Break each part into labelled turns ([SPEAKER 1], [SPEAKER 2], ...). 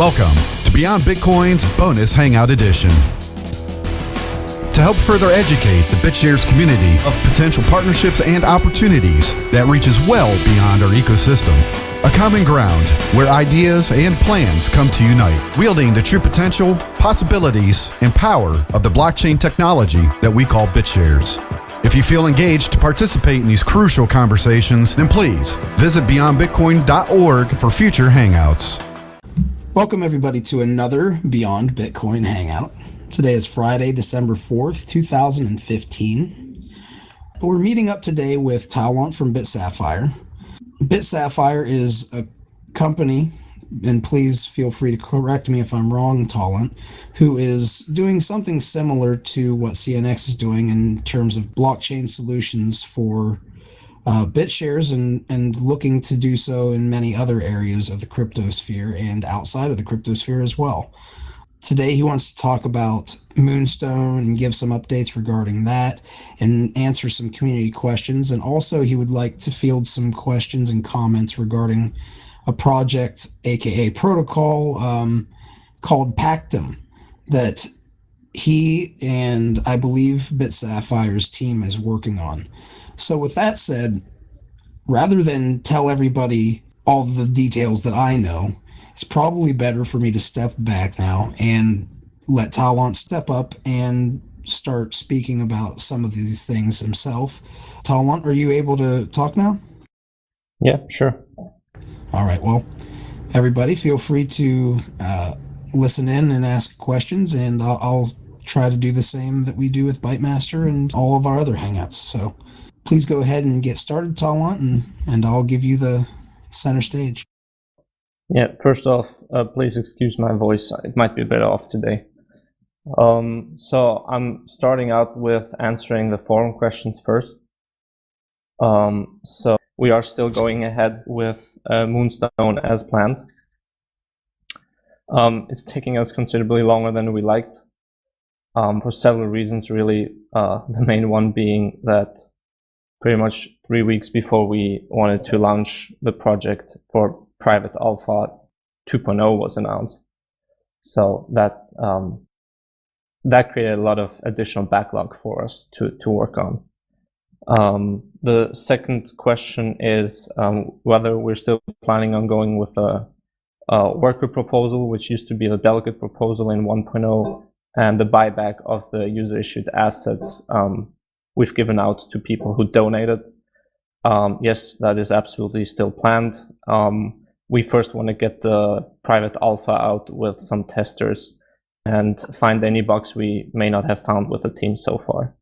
[SPEAKER 1] Welcome to Beyond Bitcoin's bonus Hangout edition. To help further educate the BitShares community of potential partnerships and opportunities that reaches well beyond our ecosystem. A common ground where ideas and plans come to unite, wielding the true potential, possibilities, and power of the blockchain technology that we call BitShares. If you feel engaged to participate in these crucial conversations, then please visit beyondbitcoin.org for future Hangouts.
[SPEAKER 2] Welcome everybody to another Beyond Bitcoin Hangout. Today is Friday, December 4th, 2015. We're meeting up today with Taulant from BitSapphire. BitSapphire is a company, and please feel free to correct me if I'm wrong, Taulant, who is doing something similar to what CNX is doing in terms of blockchain solutions for BitShares and looking to do so in many other areas of the cryptosphere and outside of the cryptosphere as well. Today he wants to talk about Moonstone and give some updates regarding that and answer some community questions. And also he would like to field some questions and comments regarding a project, aka protocol, called Pactum that he and I believe BitSapphire's team is working on. So with that said, rather than tell everybody all the details that I know, it's probably better for me to step back now and let Taulant step up and start speaking about some of these things himself. Taulant, are you able to talk now?
[SPEAKER 3] Yeah, sure.
[SPEAKER 2] All right, well, everybody feel free to listen in and ask questions, and I'll try to do the same that we do with ByteMaster and all of our other Hangouts. So please go ahead and get started, Taulant, and I'll give you the center stage.
[SPEAKER 3] Yeah, first off, please excuse my voice. It might be a bit off today. So I'm starting out with answering the forum questions first. So we are still going ahead with Moonstone as planned. It's taking us considerably longer than we liked for several reasons, really. The main one being that pretty much 3 weeks before we wanted to launch the project for private alpha 2.0 was announced. So that created a lot of additional backlog for us to work on. The second question is whether we're still planning on going with a worker proposal, which used to be a delegate proposal in 1.0, and the buyback of the user issued assets we've given out to people who donated. Yes, that is absolutely still planned. We first want to get the private alpha out with some testers and find any bugs we may not have found with the team so far.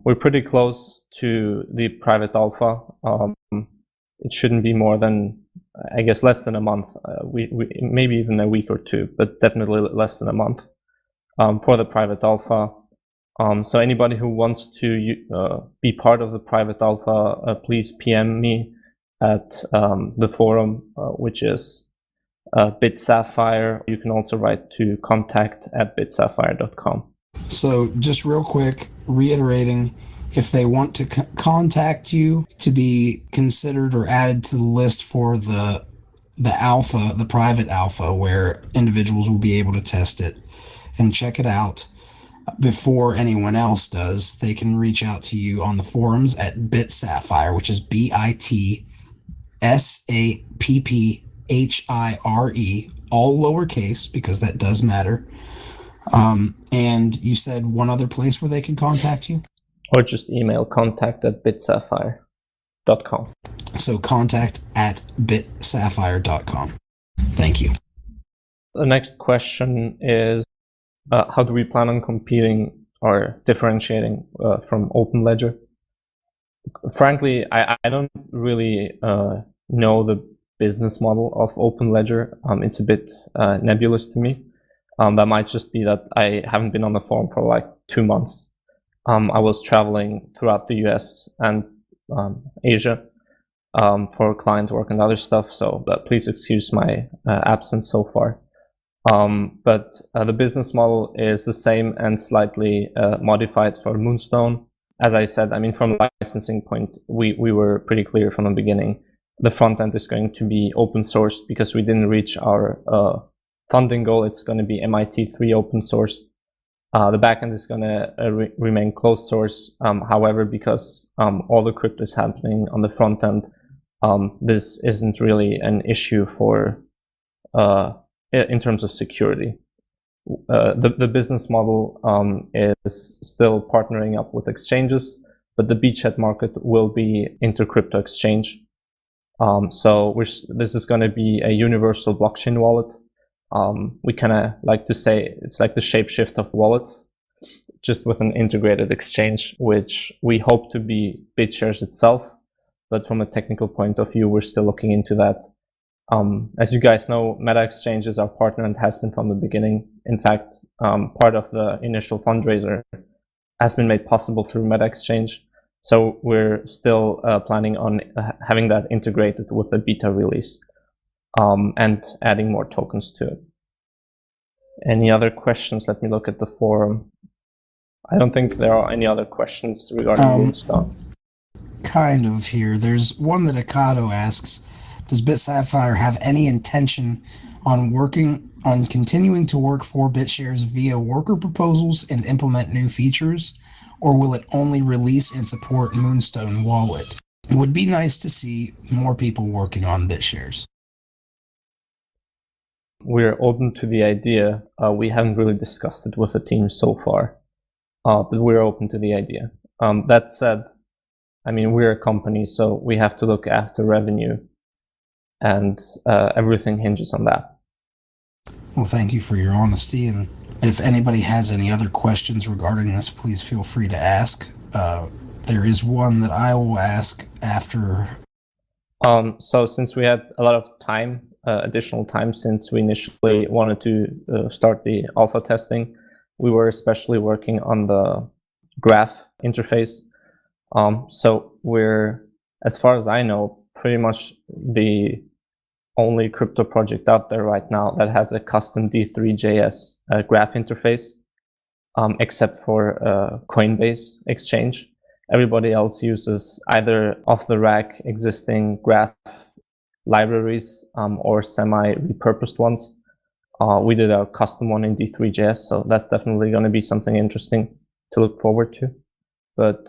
[SPEAKER 3] We're pretty close to the private alpha. It shouldn't be more than, I guess, less than a month. We maybe even a week or two, but definitely less than a month for the private alpha. So anybody who wants to be part of the private alpha, please PM me at the forum, which is BitSapphire. You can also write to contact@bitsapphire.com.
[SPEAKER 2] So just real quick, reiterating, if they want to contact you to be considered or added to the list for the alpha, the private alpha, where individuals will be able to test it and check it out before anyone else does, they can reach out to you on the forums at BitSapphire, which is BitSapphire, all lowercase, because that does matter. And you said one other place where they can contact you?
[SPEAKER 3] Or just email contact@bitsapphire.com.
[SPEAKER 2] So contact@bitsapphire.com. Thank you.
[SPEAKER 3] The next question is, how do we plan on competing or differentiating from OpenLedger? Frankly, I don't really know the business model of OpenLedger. It's a bit nebulous to me. That might just be that I haven't been on the forum for like 2 months. I was traveling throughout the US and Asia for client work and other stuff, so please excuse my absence so far. But the business model is the same and slightly modified for Moonstone. As I said, I mean, from the licensing point, we were pretty clear from the beginning the front end is going to be open sourced because we didn't reach our funding goal. It's going to be MIT3 open sourced. The backend is going to remain closed source. However, because all the crypto is happening on the front end, this isn't really an issue for in terms of security. The business model is still partnering up with exchanges, but the beachhead market will be inter-crypto exchange. So this is going to be a universal blockchain wallet. We kind of like to say it's like the shapeshift of wallets, just with an integrated exchange, which we hope to be BitShares itself. But from a technical point of view, we're still looking into that. As you guys know, Meta Exchange is our partner and has been from the beginning. In fact, part of the initial fundraiser has been made possible through Meta Exchange. So we're still planning on having that integrated with the beta release and adding more tokens to it. Any other questions? Let me look at the forum. I don't think there are any other questions regarding Moonstone.
[SPEAKER 2] Kind of here. There's one that Akado asks, does BitSapphire have any intention on continuing to work for BitShares via worker proposals and implement new features, or will it only release and support Moonstone Wallet? It would be nice to see more people working on BitShares.
[SPEAKER 3] We're open to the idea. We haven't really discussed it with the team so far, but we're open to the idea. That said, I mean, we're a company, so we have to look after revenue, and everything hinges on that.
[SPEAKER 2] Well, thank you for your honesty, and if anybody has any other questions regarding this, please feel free to ask. There is one that I will ask after.
[SPEAKER 3] So since we had a lot of time, additional time since we initially wanted to start the alpha testing, we were especially working on the graph interface. So we're, as far as I know, pretty much the only crypto project out there right now that has a custom D3.js graph interface, except for Coinbase exchange. Everybody else uses either off-the-rack existing graph libraries or semi-repurposed ones. We did a custom one in D3.js, so that's definitely going to be something interesting to look forward to. But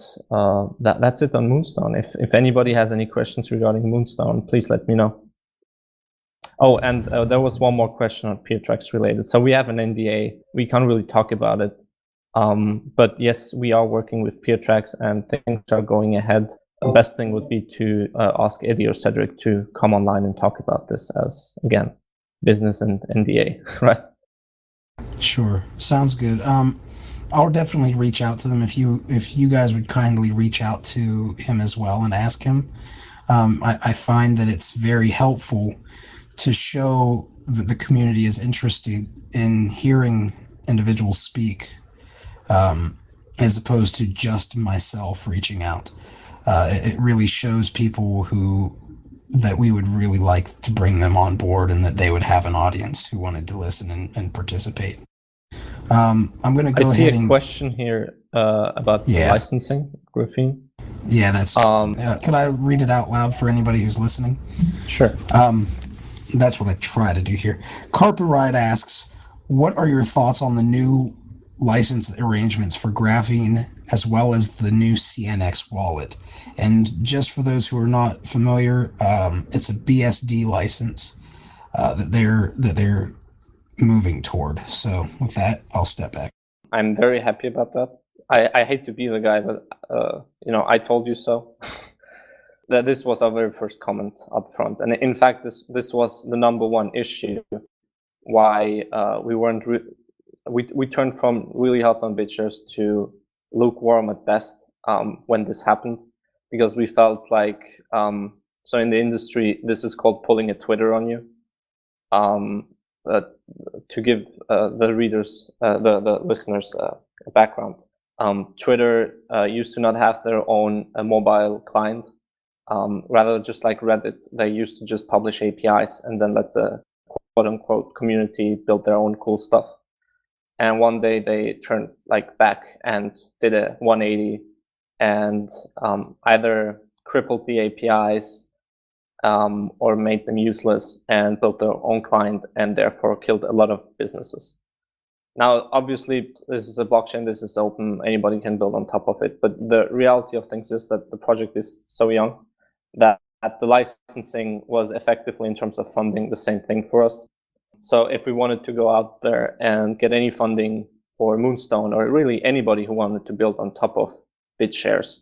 [SPEAKER 3] that's it on Moonstone. If anybody has any questions regarding Moonstone, please let me know. Oh, and there was one more question on PeerTrax related. So we have an NDA. We can't really talk about it. But yes, we are working with PeerTrax and things are going ahead. The best thing would be to ask Eddie or Cedric to come online and talk about this as, again, business and NDA, right?
[SPEAKER 2] Sure. Sounds good. I'll definitely reach out to them if you guys would kindly reach out to him as well and ask him. I find that it's very helpful to show that the community is interested in hearing individuals speak, as opposed to just myself reaching out. It really shows people that we would really like to bring them on board and that they would have an audience who wanted to listen and participate. I'm going to go ahead and...
[SPEAKER 3] I see a question here about licensing, Graphene.
[SPEAKER 2] Yeah, that's... could I read it out loud for anybody who's listening?
[SPEAKER 3] Sure.
[SPEAKER 2] That's what I try to do here. Carpet Ride asks, what are your thoughts on the new license arrangements for Graphene as well as the new CNX wallet? And just for those who are not familiar, it's a BSD license that they're moving toward. So with that, I'll step back.
[SPEAKER 3] I'm very happy about that. I hate to be the guy, but I told you so. That this was our very first comment up front, and in fact, this was the number one issue why we weren't. We turned from really hot on BitShares to lukewarm at best when this happened, because we felt like so in the industry this is called pulling a Twitter on you. To give the readers, the listeners, a background, Twitter used to not have their own mobile client. Rather, just like Reddit, they used to just publish APIs and then let the quote-unquote community build their own cool stuff. And one day they turned back and did a 180 and either crippled the APIs or made them useless and built their own client and therefore killed a lot of businesses. Now, obviously, this is a blockchain, this is open, anybody can build on top of it. But the reality of things is that the project is so young that the licensing was effectively, in terms of funding, the same thing for us. So if we wanted to go out there and get any funding for Moonstone, or really anybody who wanted to build on top of BitShares,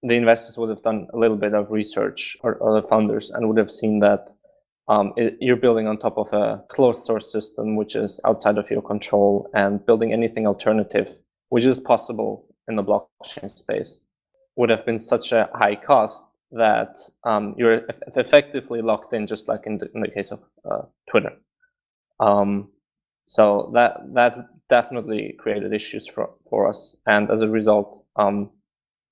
[SPEAKER 3] the investors would have done a little bit of research, or the founders, and would have seen that you're building on top of a closed source system, which is outside of your control, and building anything alternative, which is possible in the blockchain space, would have been such a high cost that you're effectively locked in, just like in the case of Twitter. So that definitely created issues for us. And as a result,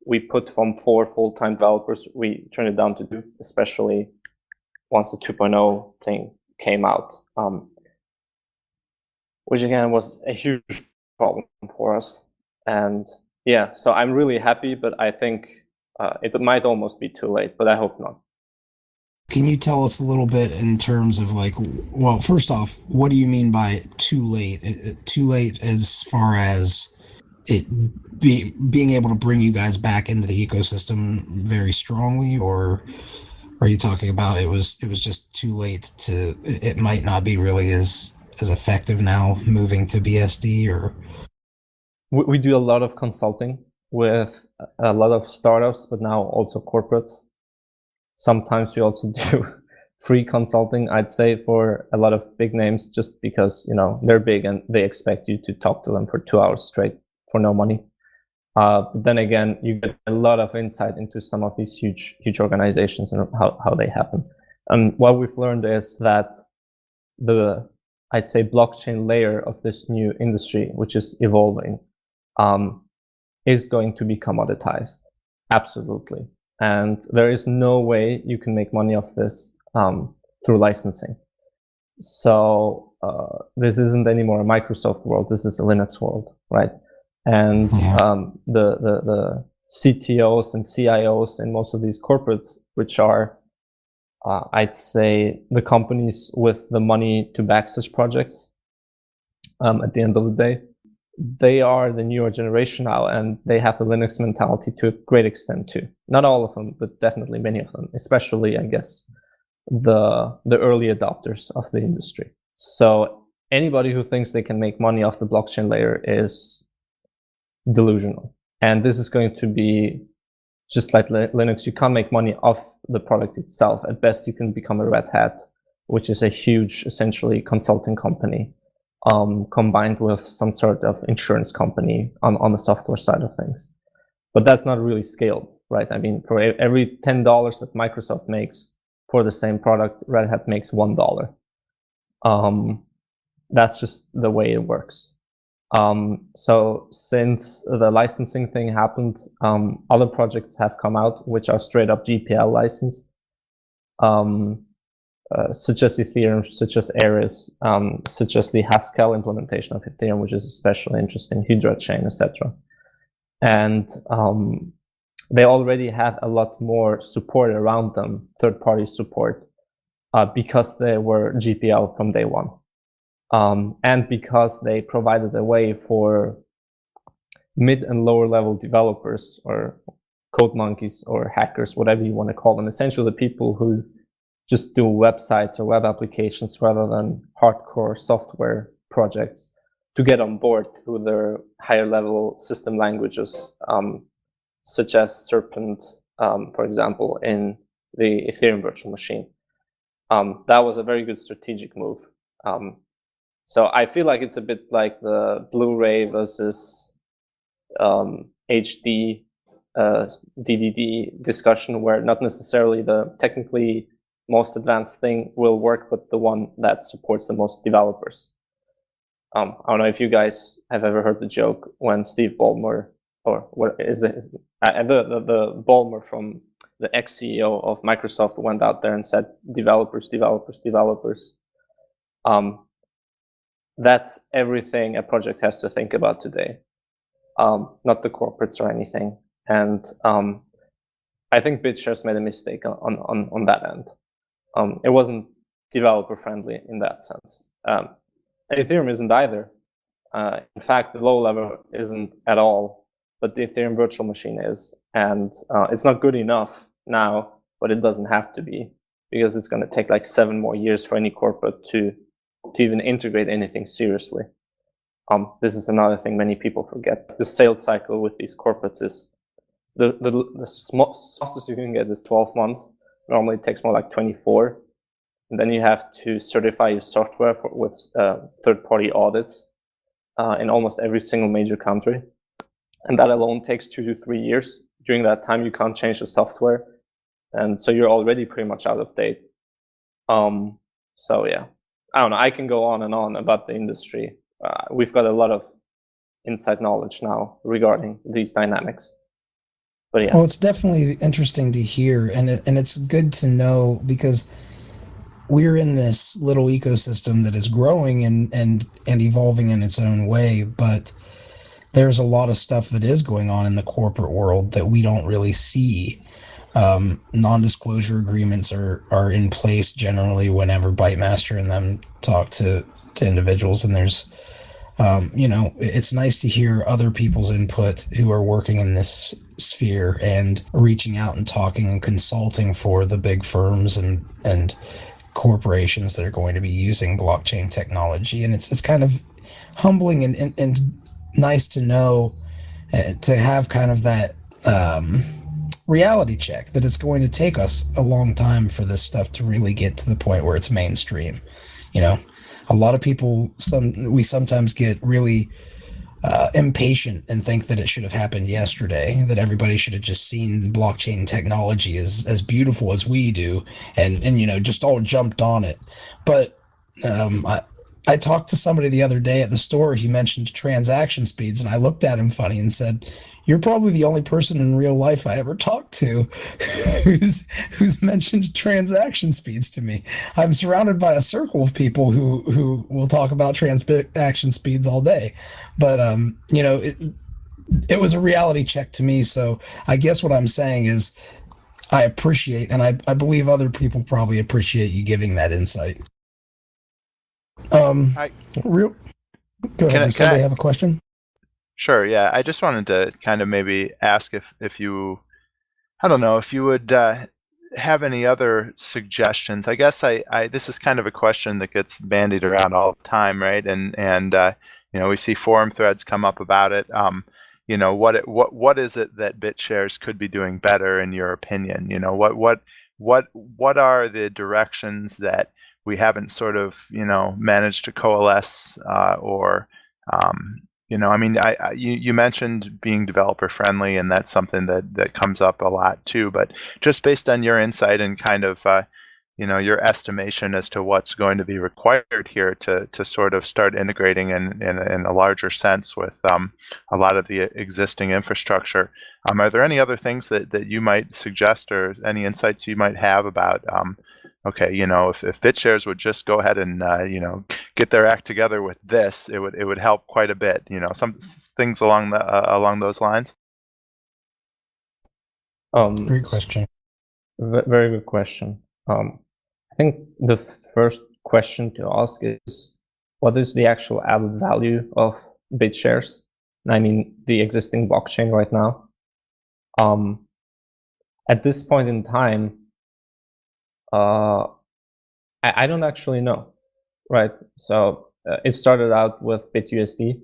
[SPEAKER 3] we put from 4 full-time developers, we turned it down to 2, especially once the 2.0 thing came out, which again was a huge problem for us. And yeah, so I'm really happy, but I think it might almost be too late, but I hope not.
[SPEAKER 2] Can you tell us a little bit in terms of like, well, first off, what do you mean by too late? Too late as far as it being able to bring you guys back into the ecosystem very strongly, or are you talking about it was just too late to, it might not be really as effective now moving to BSD? Or
[SPEAKER 3] we do a lot of consulting with a lot of startups, but now also corporates. Sometimes we also do free consulting, I'd say, for a lot of big names, just because, you know, they're big and they expect you to talk to them for 2 hours straight for no money. But then again, you get a lot of insight into some of these huge organizations and how they happen. And what we've learned is that the, I'd say, blockchain layer of this new industry, which is evolving, is going to be commoditized. Absolutely. And there is no way you can make money off this through licensing. So this isn't anymore a Microsoft world. This is a Linux world, right? And the CTOs and CIOs in most of these corporates, which are, I'd say, the companies with the money to back such projects, at the end of the day, they are the newer generation now, and they have the Linux mentality to a great extent too. Not all of them, but definitely many of them, especially, I guess, the early adopters of the industry. So anybody who thinks they can make money off the blockchain layer is delusional. And this is going to be just like Linux. You can't make money off the product itself. At best, you can become a Red Hat, which is a huge, essentially, consulting company, combined with some sort of insurance company on the software side of things. But that's not really scaled, right? I mean, for every $10 that Microsoft makes for the same product, Red Hat makes $1. That's just the way it works. So since the licensing thing happened, other projects have come out which are straight up GPL licensed, such as Ethereum, such as Ares, such as the Haskell implementation of Ethereum, which is especially interesting, Hydra Chain, etc. And they already have a lot more support around them, third-party support, because they were GPL from day one. And because they provided a way for mid and lower level developers, or code monkeys, or hackers, whatever you want to call them, essentially the people who just do websites or web applications rather than hardcore software projects, to get on board through their higher level system languages, such as Serpent, for example, in the Ethereum virtual machine. That was a very good strategic move. So I feel like it's a bit like the Blu-ray versus HD DVD discussion, where not necessarily the technically most advanced thing will work, but the one that supports the most developers. I don't know if you guys have ever heard the joke when Steve Ballmer, or what is it? The Ballmer from the ex-CEO of Microsoft went out there and said, developers, developers, developers. That's everything a project has to think about today, not the corporates or anything. And I think BitShares made a mistake on that end. It wasn't developer friendly in that sense. Ethereum isn't either. In fact, the low level isn't at all, but the Ethereum virtual machine is. And it's not good enough now, but it doesn't have to be, because it's going to take like 7 more years for any corporate to even integrate anything seriously. This is another thing many people forget. The sales cycle with these corporates is the fastest you can get is 12 months. Normally it takes more like 24. And then you have to certify your software with third-party audits in almost every single major country. And that alone takes 2 to 3 years. During that time, you can't change the software. And so you're already pretty much out of date. So yeah, I don't know. I can go on and on about the industry. We've got a lot of inside knowledge now regarding these dynamics. But yeah.
[SPEAKER 2] Well, it's definitely interesting to hear, and it's good to know, because we're in this little ecosystem that is growing and evolving in its own way, but there's a lot of stuff that is going on in the corporate world that we don't really see. Non-disclosure agreements are in place generally whenever Bytemaster and them talk to individuals, and there's it's nice to hear other people's input who are working in this sphere and reaching out and talking and consulting for the big firms and corporations that are going to be using blockchain technology. And it's kind of humbling and nice to know, to have kind of that reality check that it's going to take us a long time for this stuff to really get to the point where it's mainstream. A lot of people, we sometimes get really impatient and think that it should have happened yesterday, that everybody should have just seen blockchain technology as beautiful as we do and just all jumped on it. But I talked to somebody the other day at the store. He mentioned transaction speeds, and I looked at him funny and said, "You're probably the only person in real life I ever talked to who's mentioned transaction speeds to me." I'm surrounded by a circle of people who will talk about transaction speeds all day, but it was a reality check to me. So I guess what I'm saying is I appreciate, and I believe other people probably appreciate you giving that insight. Go ahead. Does somebody have a question?
[SPEAKER 4] Sure. Yeah. I just wanted to kind of maybe ask if you, I don't know, if you would have any other suggestions. I guess this is kind of a question that gets bandied around all the time, right? And we see forum threads come up about it. What is it that BitShares could be doing better in your opinion? What are the directions that we haven't sort of managed to coalesce you mentioned being developer friendly, and that's something that comes up a lot too. But just based on your insight and kind of your estimation as to what's going to be required here to sort of start integrating in a larger sense with a lot of the existing infrastructure, are there any other things that you might suggest, or any insights you might have about if BitShares would just go ahead and get their act together with this, it would help quite a bit. Some things along those lines.
[SPEAKER 2] Great question.
[SPEAKER 3] Very good question. I think the first question to ask is, what is the actual added value of BitShares? I mean, the existing blockchain right now. At this point in time, I don't actually know, right? So it started out with BitUSD,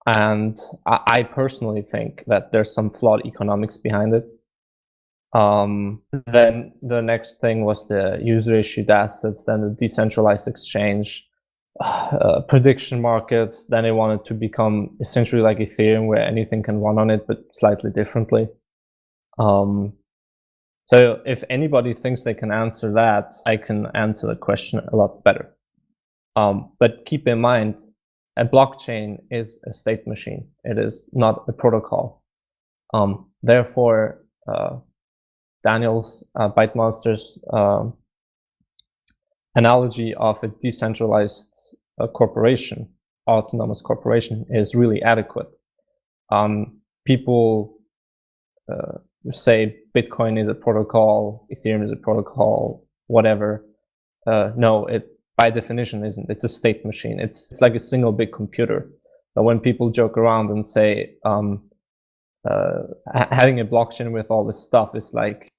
[SPEAKER 3] and I personally think that there's some flawed economics behind it. Then the next thing was the user-issued assets, then the decentralized exchange, prediction markets. Then they wanted to become essentially like Ethereum, where anything can run on it, but slightly differently. So if anybody thinks they can answer that, I can answer the question a lot better. But keep in mind, a blockchain is a state machine. It is not a protocol. Therefore, Daniel's Bytemaster's analogy of a decentralized corporation, autonomous corporation, is really adequate. People say Bitcoin is a protocol, Ethereum is a protocol, whatever. No, it by definition isn't. It's a state machine. It's like a single big computer. But when people joke around and say having a blockchain with all this stuff is like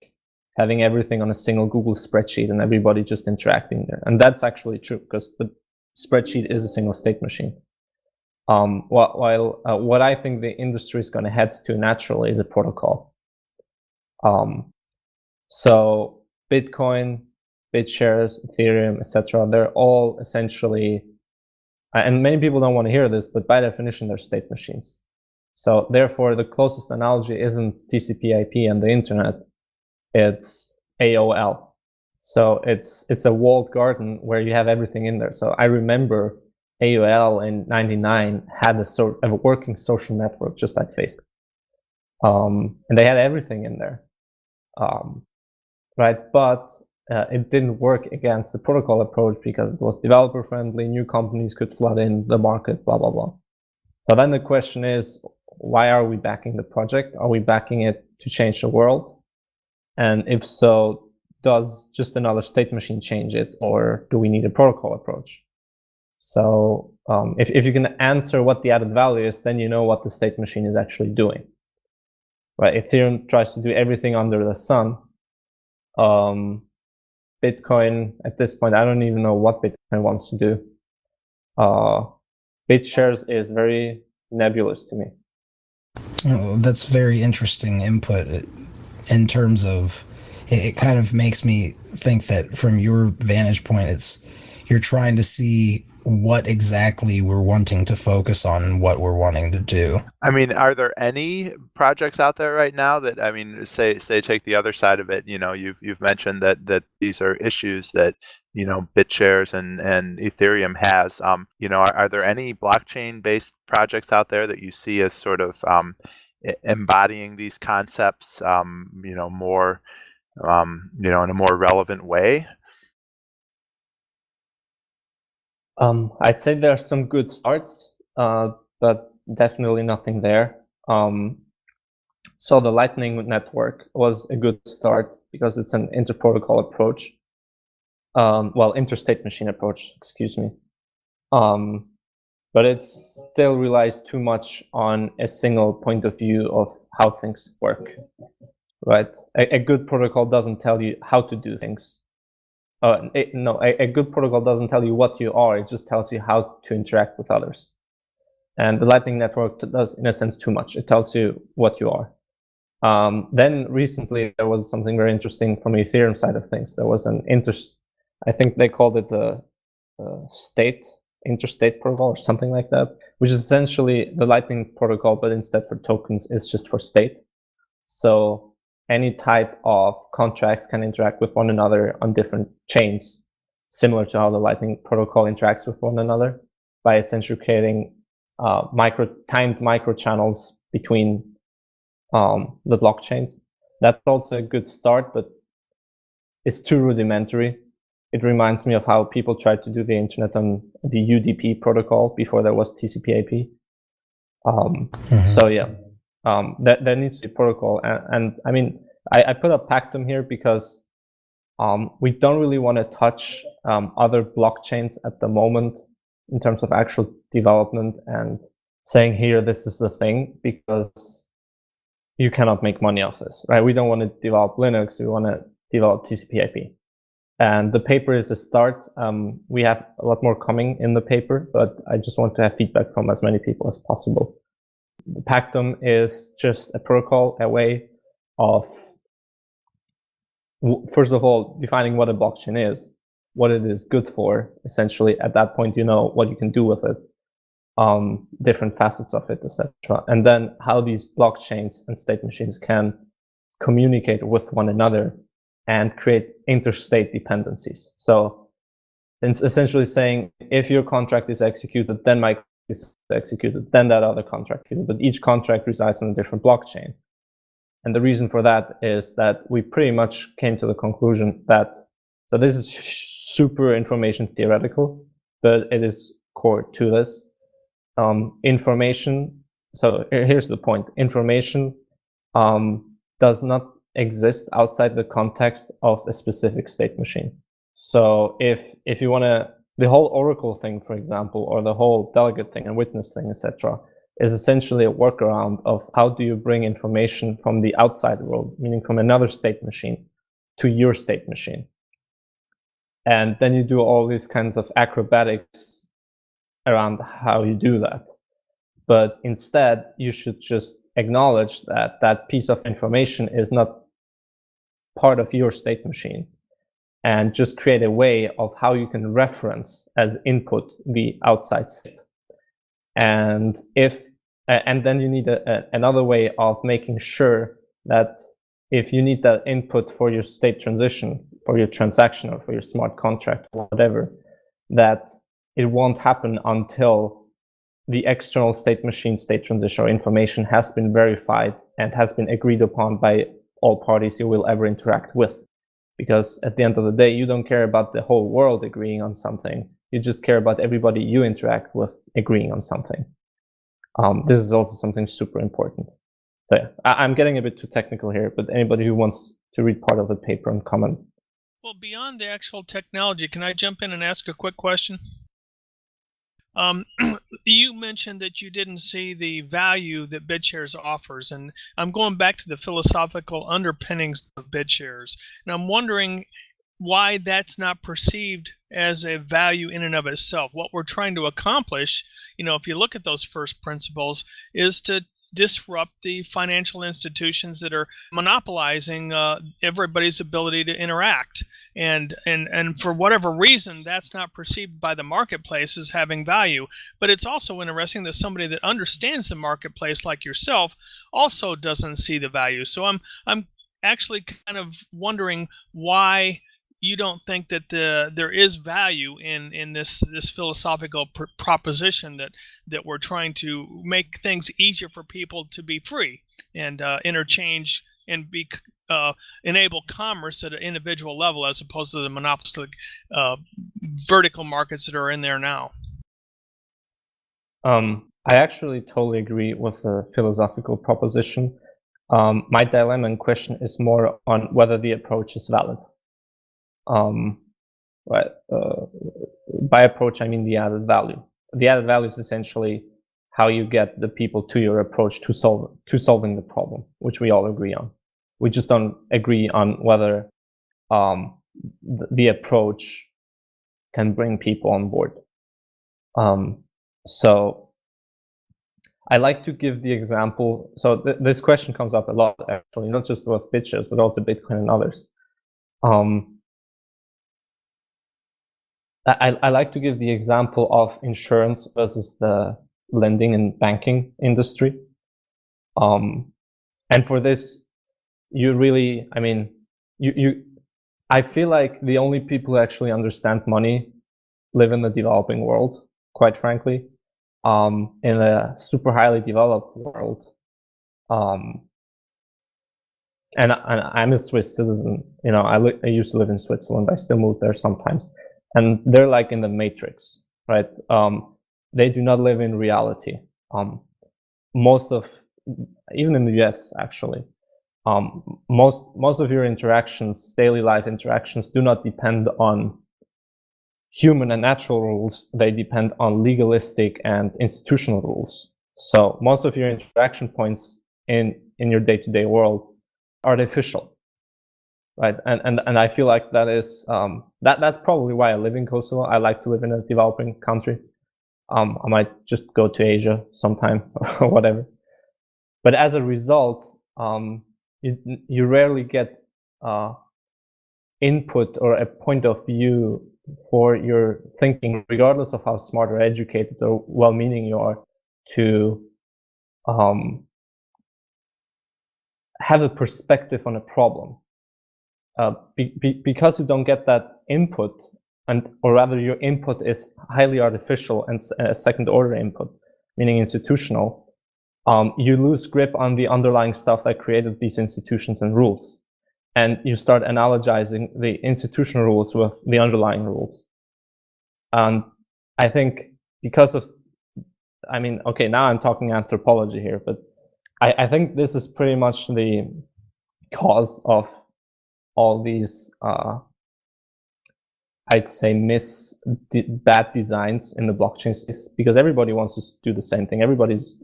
[SPEAKER 3] having everything on a single Google spreadsheet and everybody just interacting there. And that's actually true, because the spreadsheet is a single state machine. While what I think the industry is going to head to naturally is a protocol. So Bitcoin, BitShares, Ethereum, etc., they're all essentially, and many people don't want to hear this, but by definition, they're state machines. So therefore, the closest analogy isn't TCP/IP and the internet, it's AOL. So it's a walled garden where you have everything in there. So I remember AOL in '99 had a sort of a working social network, just like Facebook. And they had everything in there. Right? But it didn't work against the protocol approach because it was developer friendly, new companies could flood in the market, blah, blah, blah. So then the question is, why are we backing the project? Are we backing it to change the world? And if so, does just another state machine change it, or do we need a protocol approach? So if you can answer what the added value is, then you know what the state machine is actually doing. Right? Ethereum tries to do everything under the sun. Bitcoin, at this point, I don't even know what Bitcoin wants to do. BitShares is very nebulous to me.
[SPEAKER 2] Oh, that's very interesting input in terms of, it kind of makes me think that from your vantage point, you're trying to see what exactly we're wanting to focus on and what we're wanting to do.
[SPEAKER 4] I mean, are there any projects out there right now that, I mean, say take the other side of it, you know, you've mentioned that these are issues that, you know, BitShares and Ethereum has, you know, are there any blockchain based projects out there that you see as sort of embodying these concepts, you know, more, you know, in a more relevant way?
[SPEAKER 3] I'd say there are some good starts, but definitely nothing there. So the Lightning Network was a good start because it's an inter-protocol approach. Well, interstate machine approach, excuse me. But it still relies too much on a single point of view of how things work, right? A good protocol doesn't tell you how to do things. A good protocol doesn't tell you what you are, it just tells you how to interact with others. And the Lightning Network does, in a sense, too much. It tells you what you are. Then recently, there was something very interesting from the Ethereum side of things. There was an I think they called it a interstate protocol or something like that, which is essentially the Lightning protocol, but instead for tokens, it's just for state. So any type of contracts can interact with one another on different chains, similar to how the Lightning protocol interacts with one another, by essentially creating timed micro channels between the blockchains. That's also a good start, but it's too rudimentary. It reminds me of how people tried to do the internet on the UDP protocol before there was TCP/IP. So yeah. There needs to be protocol, and I mean, I put up Pactum here because we don't really want to touch other blockchains at the moment in terms of actual development and saying here this is the thing, because you cannot make money off this, right? We don't want to develop Linux, we want to develop TCP/IP. And the paper is a start. We have a lot more coming in the paper, but I just want to have feedback from as many people as possible. Pactum is just a protocol, a way of, first of all, defining what a blockchain is, what it is good for. Essentially, at that point, you know what you can do with it, different facets of it, etc. And then how these blockchains and state machines can communicate with one another and create interstate dependencies. So it's essentially saying, if your contract is executed, then my is executed, then that other contract, but each contract resides on a different blockchain. And the reason for that is that we pretty much came to the conclusion that, so this is super information theoretical, but it is core to this. Information, so here's the point, information does not exist outside the context of a specific state machine. So if you want to, the whole oracle thing, for example, or the whole delegate thing and witness thing, etc., is essentially a workaround of how do you bring information from the outside world, meaning from another state machine, to your state machine. And then you do all these kinds of acrobatics around how you do that. But instead, you should just acknowledge that that piece of information is not part of your state machine, and just create a way of how you can reference as input the outside state. And then you need another way of making sure that if you need that input for your state transition, for your transaction, or for your smart contract, or whatever, that it won't happen until the external state machine state transition or information has been verified and has been agreed upon by all parties you will ever interact with. Because at the end of the day, you don't care about the whole world agreeing on something. You just care about everybody you interact with agreeing on something. This is also something super important. So yeah, I'm getting a bit too technical here, but anybody who wants to read part of the paper and comment.
[SPEAKER 5] Well, beyond the actual technology, can I jump in and ask a quick question? You mentioned that you didn't see the value that BitShares offers, and I'm going back to the philosophical underpinnings of BitShares, and I'm wondering why that's not perceived as a value in and of itself. What we're trying to accomplish, if you look at those first principles, is to disrupt the financial institutions that are monopolizing everybody's ability to interact. And for whatever reason, that's not perceived by the marketplace as having value. But it's also interesting that somebody that understands the marketplace like yourself also doesn't see the value. So I'm actually kind of wondering why you don't think that there is value in this philosophical proposition that we're trying to make things easier for people to be free and interchange and enable commerce at an individual level as opposed to the monopolistic vertical markets that are in there now.
[SPEAKER 3] I actually totally agree with the philosophical proposition. My dilemma and question is more on whether the approach is valid. By approach, I mean the added value. The added value is essentially how you get the people to your approach to solving the problem, which we all agree on. We just don't agree on whether the approach can bring people on board. So I like to give the example. So this question comes up a lot, actually, not just with BitShares, but also Bitcoin and others. I like to give the example of insurance versus the lending and banking industry. And for this, you really, I feel like the only people who actually understand money live in the developing world, quite frankly. In a super highly developed world, and I'm a Swiss citizen. I used to live in Switzerland. I still move there sometimes. And they're like in the matrix, right? They do not live in reality. Even in the US, actually, most of your interactions, daily life interactions, do not depend on human and natural rules. They depend on legalistic and institutional rules. So most of your interaction points in your day-to-day world are artificial. Right, and I feel like that is that's probably why I live in Kosovo. I like to live in a developing country. I might just go to Asia sometime or whatever. But as a result, you rarely get input or a point of view for your thinking, regardless of how smart or educated or well-meaning you are, to have a perspective on a problem. Because you don't get that input, or rather your input is highly artificial and a second-order input, meaning institutional, you lose grip on the underlying stuff that created these institutions and rules. And you start analogizing the institutional rules with the underlying rules. And I think because of, now I'm talking anthropology here, but I think this is pretty much the cause of all these, I'd say, bad designs in the blockchain space, because everybody wants to do the same thing. Everybody's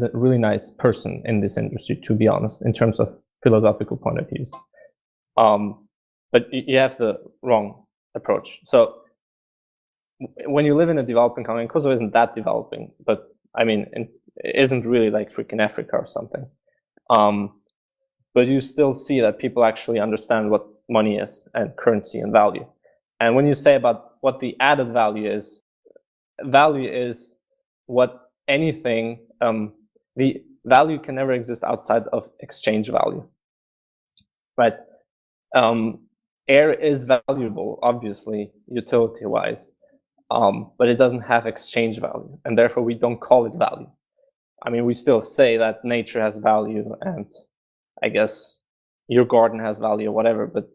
[SPEAKER 3] a really nice person in this industry, to be honest, in terms of philosophical point of views. But you have the wrong approach. So when you live in a developing country, and Kosovo isn't that developing, but I mean, it isn't really like freaking Africa or something. But you still see that people actually understand what money is and currency and value. And when you say about what the added value is what anything, the value can never exist outside of exchange value, right? Air is valuable, obviously, utility-wise, but it doesn't have exchange value, and therefore we don't call it value. I mean, we still say that nature has value, and I guess your garden has value or whatever, but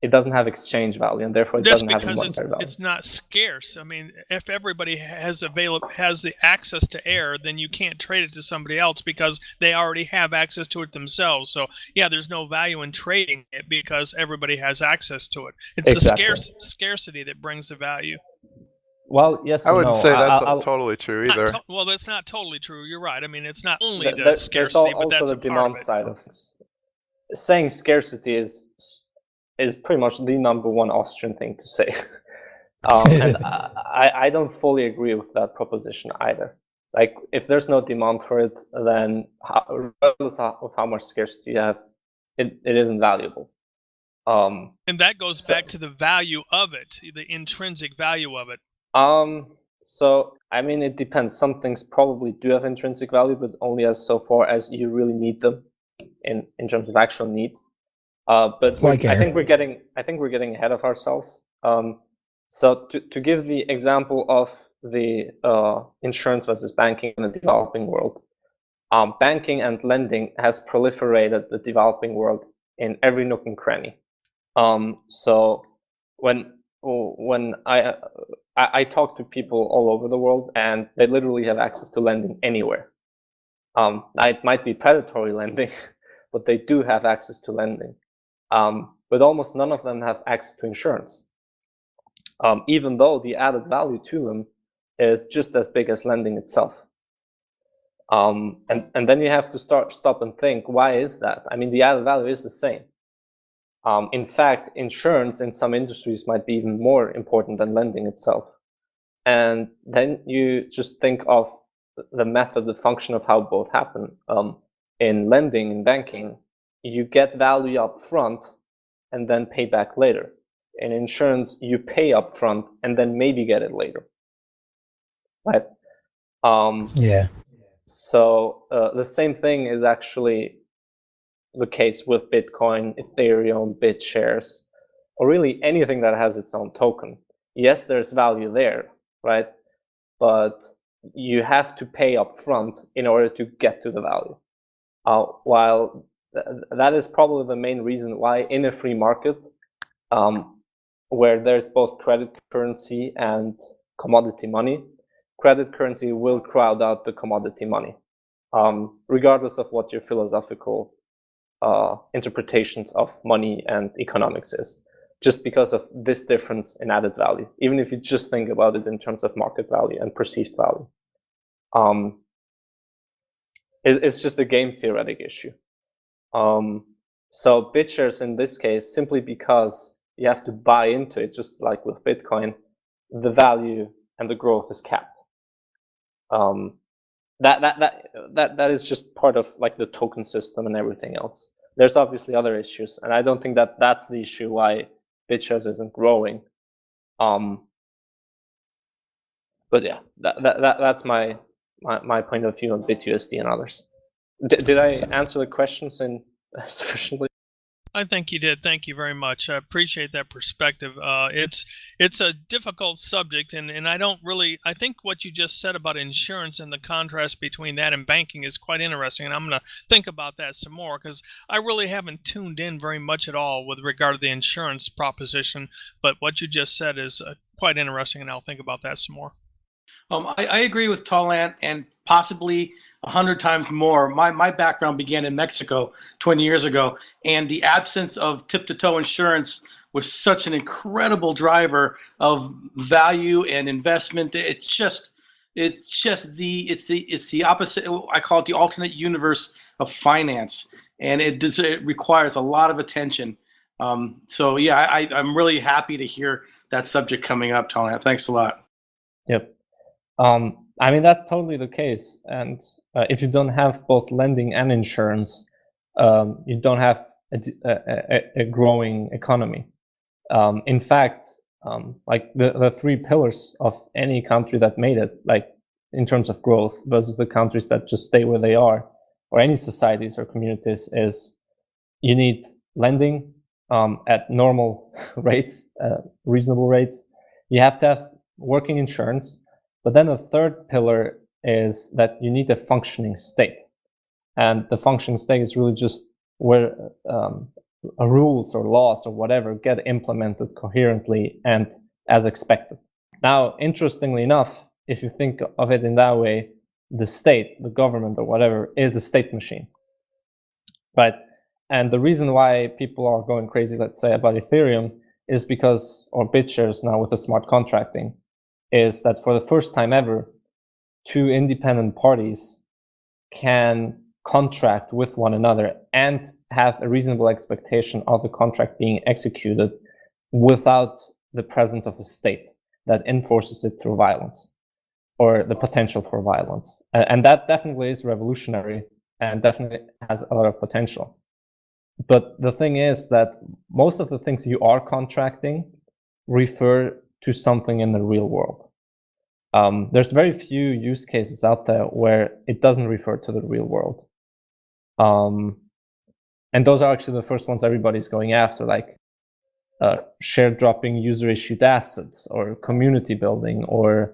[SPEAKER 3] it doesn't have exchange value, and therefore it doesn't have monetary value.
[SPEAKER 5] It's not scarce. I mean, if everybody has the access to air, then you can't trade it to somebody else because they already have access to it themselves. So yeah, there's no value in trading it because everybody has access to it. It's
[SPEAKER 3] exactly.
[SPEAKER 5] the scarcity that brings the value.
[SPEAKER 3] Well, yes,
[SPEAKER 4] I wouldn't
[SPEAKER 3] no.
[SPEAKER 4] say that's totally true either.
[SPEAKER 5] Well, that's not totally true. You're right. I mean, it's not only the scarcity,
[SPEAKER 3] there's
[SPEAKER 5] but that's
[SPEAKER 3] also
[SPEAKER 5] a
[SPEAKER 3] the demand
[SPEAKER 5] part of it.
[SPEAKER 3] side of things. Saying scarcity is pretty much the number one Austrian thing to say. And I don't fully agree with that proposition either. Like, if there's no demand for it, then regardless of how much scarcity you have, it isn't valuable.
[SPEAKER 5] And that goes back to the value of it, the intrinsic value of it.
[SPEAKER 3] So, I mean, it depends. Some things probably do have intrinsic value, but only as so far as you really need them in terms of actual need. But like I think we're getting ahead of ourselves. So to give the example of the insurance versus banking in the developing world, banking and lending has proliferated the developing world in every nook and cranny. So when I talk to people all over the world, and they literally have access to lending anywhere. It might be predatory lending, but they do have access to lending. But almost none of them have access to insurance, even though the added value to them is just as big as lending itself. And then you have to stop and think, why is that? I mean, the added value is the same. In fact, insurance in some industries might be even more important than lending itself. And then you just think of the method, the function of how both happen. In lending, in banking, you get value up front and then pay back later. In insurance, you pay up front and then maybe get it later. Right?
[SPEAKER 2] Yeah.
[SPEAKER 3] So the same thing is actually the case with Bitcoin, Ethereum, BitShares, or really anything that has its own token. Yes, there's value there, right? But you have to pay up front in order to get to the value. While that is probably the main reason why in a free market, where there's both credit currency and commodity money, credit currency will crowd out the commodity money, regardless of what your philosophical interpretations of money and economics is, just because of this difference in added value, even if you just think about it in terms of market value and perceived value. It's just a game theoretic issue. So BitShares in this case, simply because you have to buy into it, just like with Bitcoin, the value and the growth is capped. That is just part of like the token system and everything else. There's obviously other issues, and I don't think that that's the issue why BitShares isn't growing. But yeah, that's my point of view on BitUSD and others. Did I answer the questions sufficiently?
[SPEAKER 5] I think you did. Thank you very much. I appreciate that perspective. It's a difficult subject, and I think what you just said about insurance and the contrast between that and banking is quite interesting, and I'm going to think about that some more, because I really haven't tuned in very much at all with regard to the insurance proposition, but what you just said is quite interesting, and I'll think about that some more.
[SPEAKER 6] I agree with Taulant, and possibly 100 times more. My background began in Mexico 20 years ago, and the absence of tip-to-toe insurance was such an incredible driver of value and investment. It's the opposite. I call it the alternate universe of finance, and it requires a lot of attention. So yeah, I'm really happy to hear that subject coming up, Taulant. Thanks a lot.
[SPEAKER 3] Yep. I mean, that's totally the case. And if you don't have both lending and insurance, you don't have a growing economy. In fact, like the three pillars of any country that made it, like in terms of growth versus the countries that just stay where they are, or any societies or communities, is you need lending at normal rates, reasonable rates. You have to have working insurance. But then the third pillar is that you need a functioning state. And the functioning state is really just where rules or laws or whatever get implemented coherently and as expected. Now, interestingly enough, if you think of it in that way, the state, the government or whatever, is a state machine, right? And the reason why people are going crazy, let's say, about Ethereum is because, or BitShares now with the smart contracting, is that for the first time ever, two independent parties can contract with one another and have a reasonable expectation of the contract being executed without the presence of a state that enforces it through violence or the potential for violence. And that definitely is revolutionary and definitely has a lot of potential. But the thing is that most of the things you are contracting refer to something in the real world. There's very few use cases out there where it doesn't refer to the real world. And those are actually the first ones everybody's going after, like share dropping user issued assets or community building, or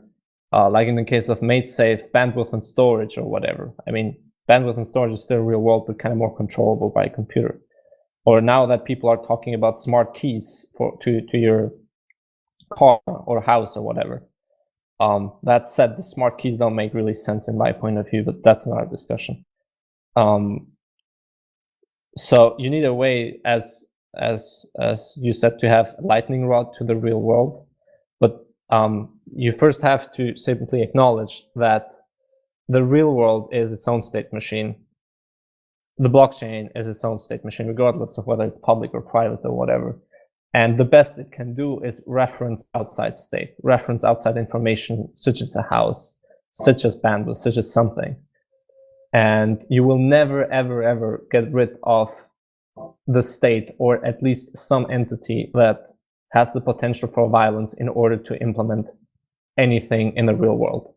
[SPEAKER 3] like in the case of MadeSafe, bandwidth and storage or whatever. I mean, bandwidth and storage is still real world, but kind of more controllable by a computer. Or now that people are talking about smart keys to your car or house or whatever. That said, the smart keys don't make really sense in my point of view, but that's another discussion. So you need a way, as you said, to have lightning rod to the real world, but you first have to simply acknowledge that the real world is its own state machine. The blockchain is its own state machine, regardless of whether it's public or private or whatever. And the best it can do is reference outside state, reference outside information, such as a house, such as bandwidth, such as something. And you will never, ever, ever get rid of the state, or at least some entity that has the potential for violence in order to implement anything in the real world.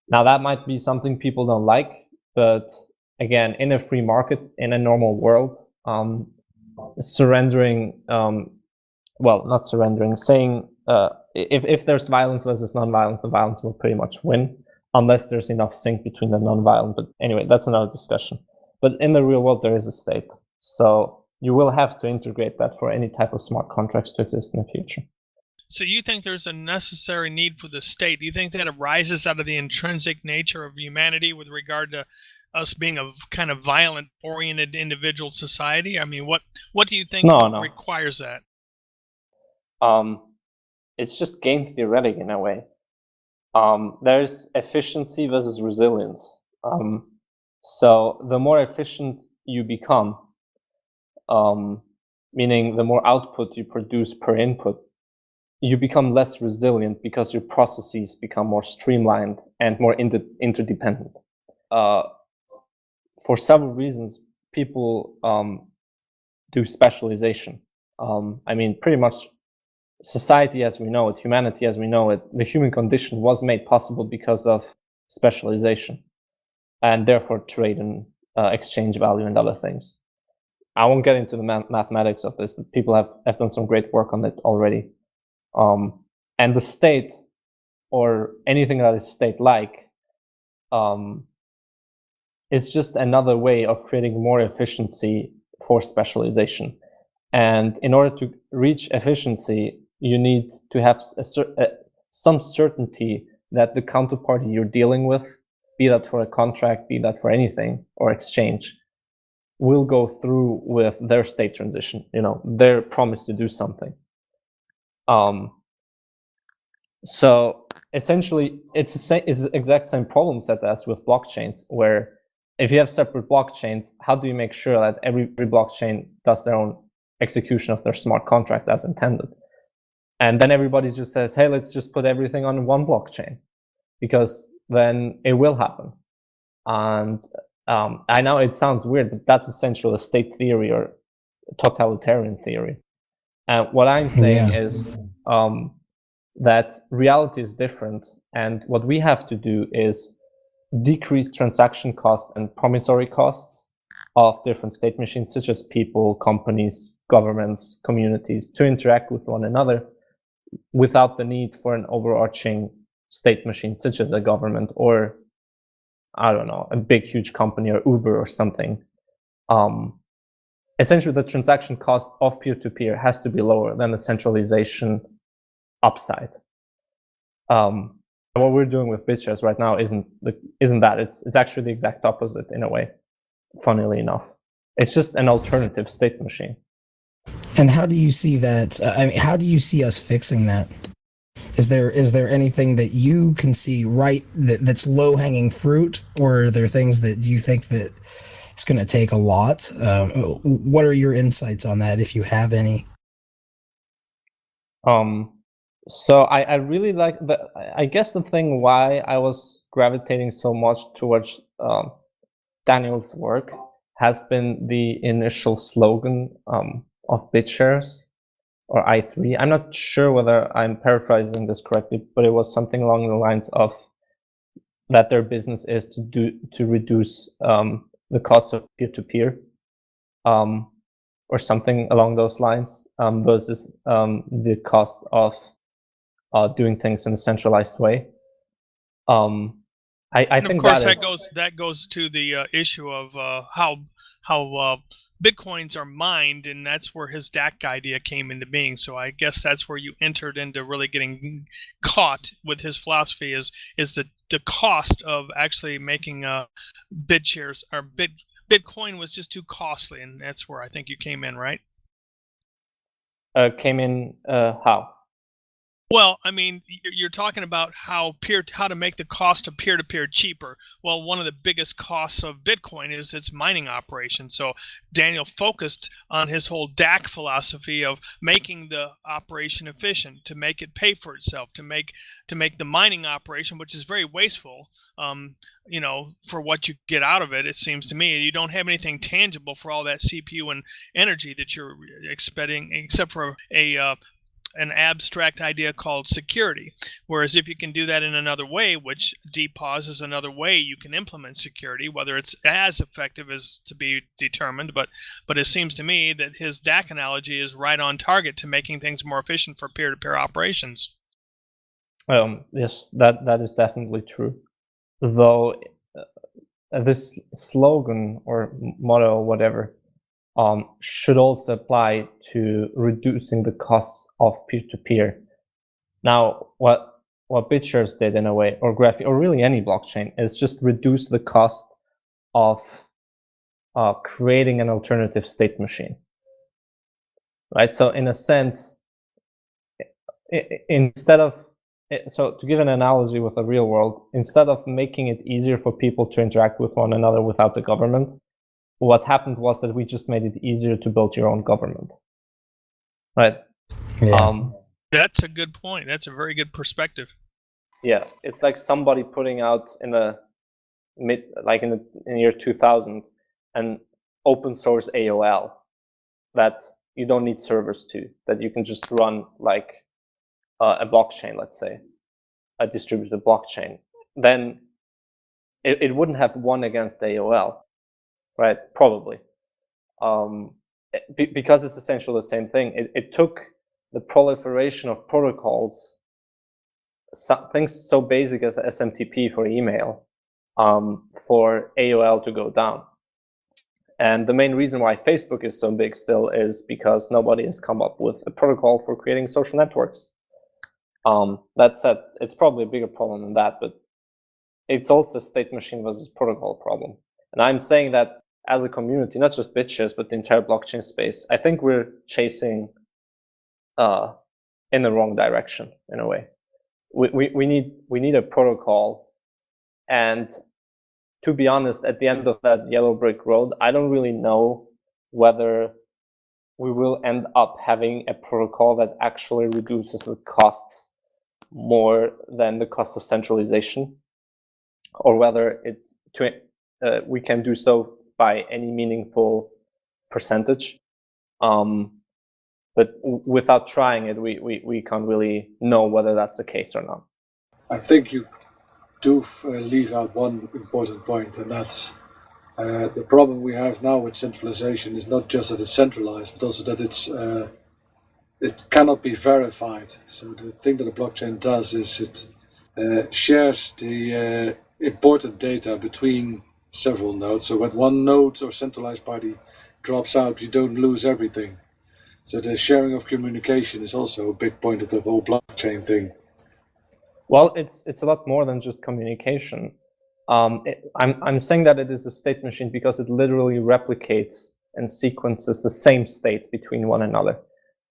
[SPEAKER 3] Now, that might be something people don't like, but again, in a free market, in a normal world, surrendering, well, not surrendering, saying if there's violence versus non-violence, the violence will pretty much win, unless there's enough sync between the non-violent. But anyway, that's another discussion. But in the real world, there is a state. So you will have to integrate that for any type of smart contracts to exist in the future.
[SPEAKER 5] So you think there's a necessary need for the state? Do you think that arises out of the intrinsic nature of humanity with regard to us being a kind of violent-oriented individual society? I mean, what do you think requires that?
[SPEAKER 3] It's just game theoretic in a way. There's efficiency versus resilience. So the more efficient you become, meaning the more output you produce per input, you become less resilient because your processes become more streamlined and more interdependent. For several reasons, people do specialization. I mean, pretty much society as we know it, humanity as we know it, the human condition was made possible because of specialization, and therefore trade and exchange value and other things. I won't get into the mathematics of this, but people have done some great work on it already. And the state, or anything that is state-like, is just another way of creating more efficiency for specialization. And in order to reach efficiency, you need to have some certainty that the counterparty you're dealing with be that for a contract, be that for anything or exchange, will go through with their state transition, their promise to do something. So essentially, it's the exact same problem set as with blockchains, where if you have separate blockchains, how do you make sure that every blockchain does their own execution of their smart contract as intended? And then everybody just says, hey, let's just put everything on one blockchain, because then it will happen. And I know it sounds weird, but that's essentially a state theory or totalitarian theory. And what I'm saying is that reality is different. And what we have to do is decrease transaction costs and promissory costs of different state machines, such as people, companies, governments, communities, to interact with one another without the need for an overarching state machine, such as a government or, I don't know, a big, huge company or Uber or something. Essentially, the transaction cost of peer-to-peer has to be lower than the centralization upside. What we're doing with BitShares right now isn't that. It's actually the exact opposite in a way, funnily enough. It's just an alternative state machine.
[SPEAKER 2] And how do you see that? How do you see us fixing that? Is there anything that you can see that's low-hanging fruit, or are there things that you think that it's going to take a lot? What are your insights on that, if you have any?
[SPEAKER 3] So I really like I guess the thing why I was gravitating so much towards Daniel's work has been the initial slogan of BitShares, or I3. I'm not sure whether I'm paraphrasing this correctly, but it was something along the lines of that their business is to reduce the cost of peer-to-peer, or something along those lines, versus the cost of doing things in a centralized way. I think
[SPEAKER 5] of course that goes to the issue of how Bitcoins are mined, and that's where his DAC idea came into being. So I guess that's where you entered into really getting caught with his philosophy is the cost of actually making BitShares or Bitcoin was just too costly, and that's where I think you came in, right?
[SPEAKER 3] Came in how?
[SPEAKER 5] Well, I mean, you're talking about how to make the cost of peer-to-peer cheaper. Well, one of the biggest costs of Bitcoin is its mining operation. So Daniel focused on his whole DAC philosophy of making the operation efficient, to make it pay for itself, to make the mining operation, which is very wasteful, for what you get out of it. It seems to me you don't have anything tangible for all that CPU and energy that you're expending, except for an abstract idea called security. Whereas if you can do that in another way, which DPoS is another way you can implement security, whether it's as effective as to be determined, but it seems to me that his DAC analogy is right on target to making things more efficient for peer-to-peer operations.
[SPEAKER 3] Yes, that is definitely true. Though this slogan or motto, whatever, should also apply to reducing the costs of peer-to-peer. Now, what BitShares did in a way, or Graphi, or really any blockchain, is just reduce the cost of creating an alternative state machine. Right. So in a sense, so to give an analogy with the real world, instead of making it easier for people to interact with one another without the government, what happened was that we just made it easier to build your own government. Right?
[SPEAKER 2] Yeah.
[SPEAKER 5] That's a good point. That's a very good perspective.
[SPEAKER 3] Yeah, it's like somebody putting out in the year 2000 an open source AOL that you don't need servers to, that you can just run like a blockchain, let's say, a distributed blockchain. Then it wouldn't have won against AOL. Right, probably, because it's essentially the same thing. It took the proliferation of protocols, things so basic as SMTP for email, for AOL to go down. And the main reason why Facebook is so big still is because nobody has come up with a protocol for creating social networks. That said, it's probably a bigger problem than that, but it's also a state machine versus protocol problem. And I'm saying that as a community, not just BitShares, but the entire blockchain space, I think we're chasing in the wrong direction in a way. We need a protocol, and to be honest, at the end of that yellow brick road, I don't really know whether we will end up having a protocol that actually reduces the costs more than the cost of centralization, or whether we can do so by any meaningful percentage. But without trying it, we can't really know whether that's the case or not.
[SPEAKER 7] I think you do leave out one important point, and that's the problem we have now with centralization is not just that it's centralized, but also that it cannot be verified. So the thing that a blockchain does is it shares the important data between several nodes. So when one node or centralized party drops out, you don't lose everything. So the sharing of communication is also a big point of the whole blockchain thing.
[SPEAKER 3] Well, it's a lot more than just communication. I'm saying that it is a state machine because it literally replicates and sequences the same state between one another.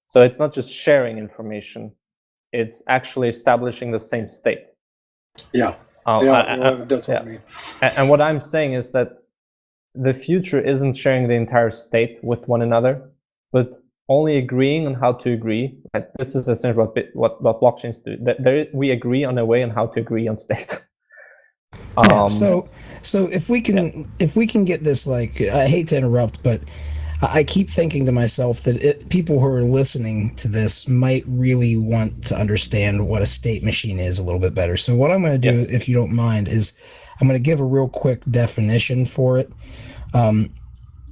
[SPEAKER 3] So it's not just sharing information; it's actually establishing the same state.
[SPEAKER 7] Yeah, that's what I mean.
[SPEAKER 3] And what I'm saying is that the future isn't sharing the entire state with one another, but only agreeing on how to agree. Right? This is essentially what blockchains do. We agree on a way on how to agree on state.
[SPEAKER 2] So if we can get this, like, I hate to interrupt, but I keep thinking to myself that people who are listening to this might really want to understand what a state machine is a little bit better. So what I'm going to do, if you don't mind, is I'm going to give a real quick definition for it.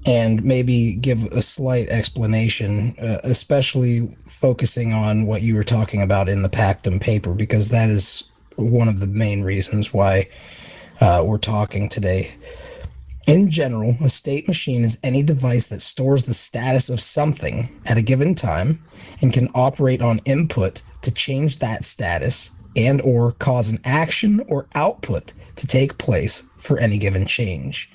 [SPEAKER 2] And maybe give a slight explanation, especially focusing on what you were talking about in the Pactum paper, because that is one of the main reasons why we're talking today. In general, a state machine is any device that stores the status of something at a given time and can operate on input to change that status and or cause an action or output to take place for any given change.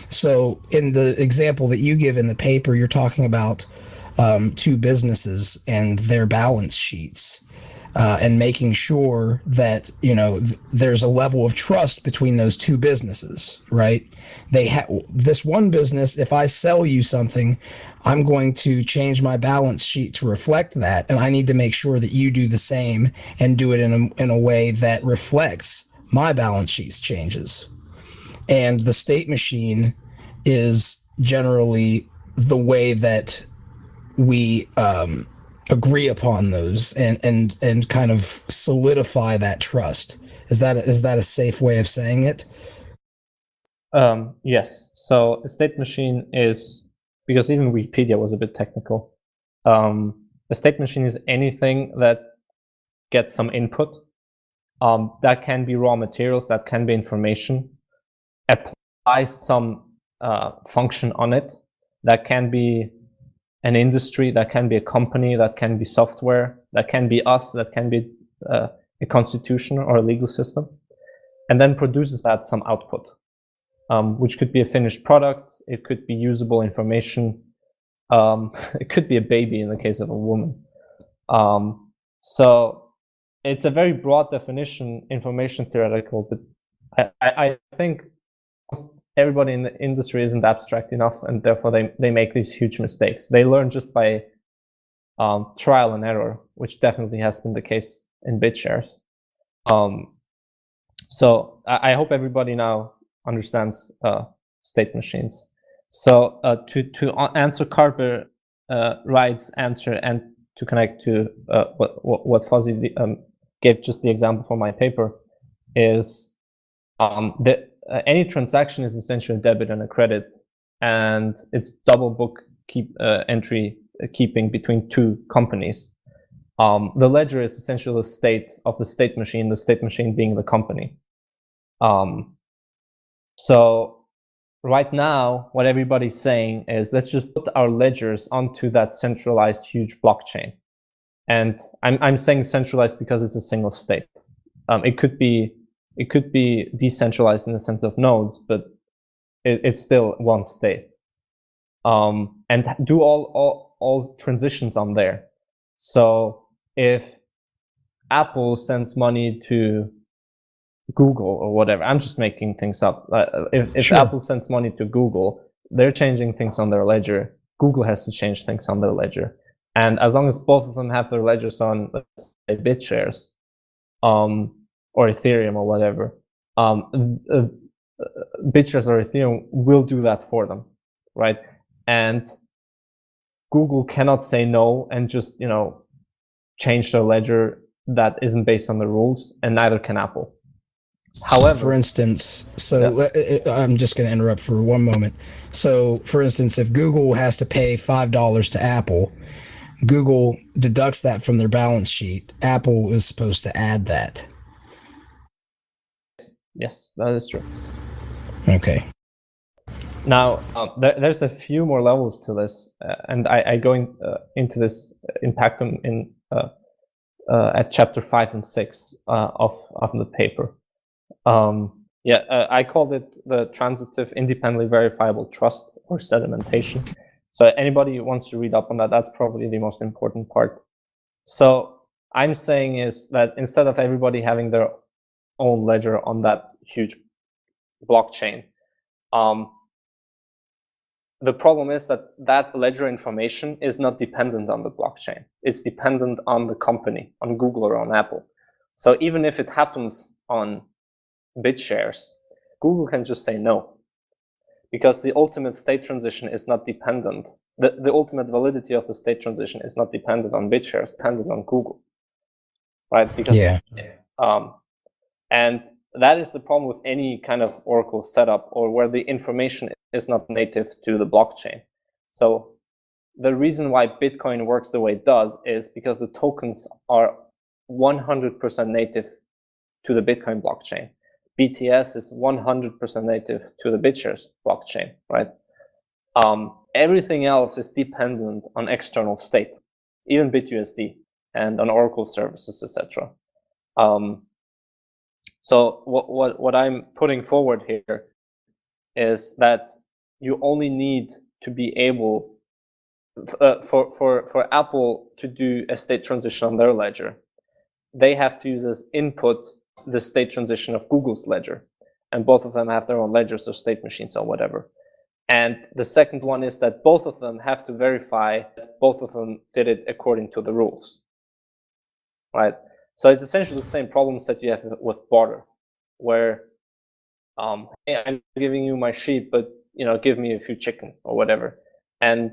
[SPEAKER 2] So in the example that you give in the paper, you're talking about two businesses and their balance sheets and making sure that, there's a level of trust between those two businesses, right? This one business, if I sell you something, I'm going to change my balance sheet to reflect that. And I need to make sure that you do the same and do it in a way that reflects my balance sheet's changes. And the state machine is generally the way that we agree upon those and kind of solidify that trust. Is that a safe way of saying it?
[SPEAKER 3] Yes. So a state machine is, because even Wikipedia was a bit technical, a state machine is anything that gets some input. That can be raw materials, that can be information. Apply some function on it. That can be an industry, that can be a company, that can be software, that can be us, that can be a constitution or a legal system, and then produces that some output, which could be a finished product, it could be usable information, it could be a baby in the case of a woman. So it's a very broad definition, information theoretical, but I think everybody in the industry isn't abstract enough, and therefore they make these huge mistakes. They learn just by trial and error, which definitely has been the case in BitShares. So I hope everybody now understands state machines. So to answer Carper Wright's answer and to connect to what Fuzzy gave just the example for my paper is that any transaction is essentially a debit and a credit, and it's double book entry keeping between two companies. The ledger is essentially the state of the state machine being the company. So right now, what everybody's saying is, let's just put our ledgers onto that centralized huge blockchain. And I'm saying centralized because it's a single state. It could be It could be decentralized in the sense of nodes, but it's still one state. And do all transitions on there. So if Apple sends money to Google or whatever, I'm just making things up. If
[SPEAKER 2] Sure.
[SPEAKER 3] Apple sends money to Google, they're changing things on their ledger. Google has to change things on their ledger. And as long as both of them have their ledgers on, let's say, BitShares, or Ethereum or whatever, BitShares or Ethereum will do that for them, right? And Google cannot say no and just, change their ledger that isn't based on the rules, and neither can Apple. However,
[SPEAKER 2] for instance, I'm just going to interrupt for one moment. So, for instance, if Google has to pay $5 to Apple, Google deducts that from their balance sheet. Apple is supposed to add that.
[SPEAKER 3] Yes, that is true.
[SPEAKER 2] Okay.
[SPEAKER 3] Now, there's a few more levels to this, and I go into this in Pactum at chapter 5 and 6 of the paper. I called it the transitive independently verifiable trust or sedimentation. So anybody who wants to read up on that, that's probably the most important part. So I'm saying is that instead of everybody having their own ledger on that huge blockchain, the problem is that ledger information is not dependent on the blockchain. It's dependent on the company, on Google or on Apple. So even if it happens on BitShares, Google can just say no, because the ultimate state transition is not dependent. The ultimate validity of the state transition is not dependent on BitShares, dependent on Google, right? Because and that is the problem with any kind of Oracle setup, or where the information is not native to the blockchain. So the reason why Bitcoin works the way it does is because the tokens are 100% native to the Bitcoin blockchain. BTS is 100% native to the BitShares blockchain, right? Everything else is dependent on external state, even BitUSD, and on Oracle services, etc. So what I'm putting forward here is that you only need to be able for Apple to do a state transition on their ledger. They have to use as input the state transition of Google's ledger, and both of them have their own ledgers or state machines or whatever. And the second one is that both of them have to verify that both of them did it according to the rules, right? So it's essentially the same problems that you have with barter, where hey, I'm giving you my sheep, but give me a few chicken or whatever. And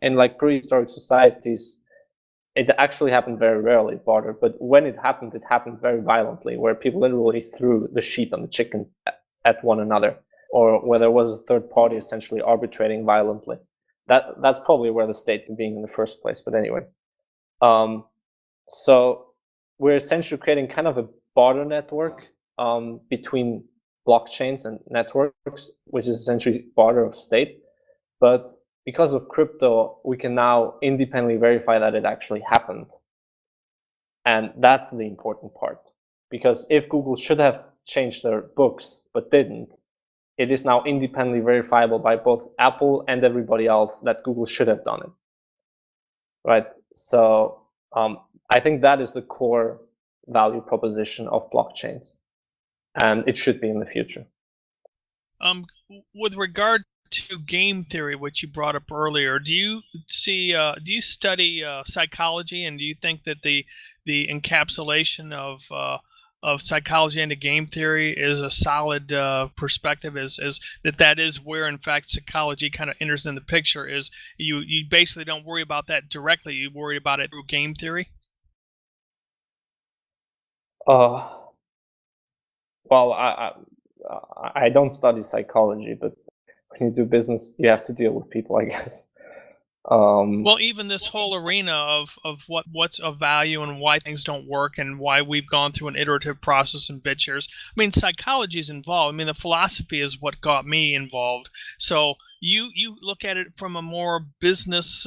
[SPEAKER 3] in like prehistoric societies, it actually happened very rarely, barter. But when it happened very violently, where people literally threw the sheep and the chicken at one another, or where there was a third party essentially arbitrating violently. That's probably where the state came being in the first place. But anyway, so we're essentially creating kind of a barter network between blockchains and networks, which is essentially barter of state. But because of crypto, we can now independently verify that it actually happened. And that's the important part. Because if Google should have changed their books but didn't, it is now independently verifiable by both Apple and everybody else that Google should have done it. Right? So I think that is the core value proposition of blockchains. And it should be in the future.
[SPEAKER 5] With regard to game theory, which you brought up earlier, do you study psychology, and do you think that the encapsulation of psychology into game theory is a solid perspective? Is that is where in fact psychology kind of enters in the picture? Is you basically don't worry about that directly, you worry about it through game theory?
[SPEAKER 3] Well, I don't study psychology, but when you do business, you have to deal with people, I guess.
[SPEAKER 5] Well, even this whole arena of what's of value and why things don't work and why we've gone through an iterative process in BitShares. I mean, psychology is involved. I mean, the philosophy is what got me involved. So you look at it from a more business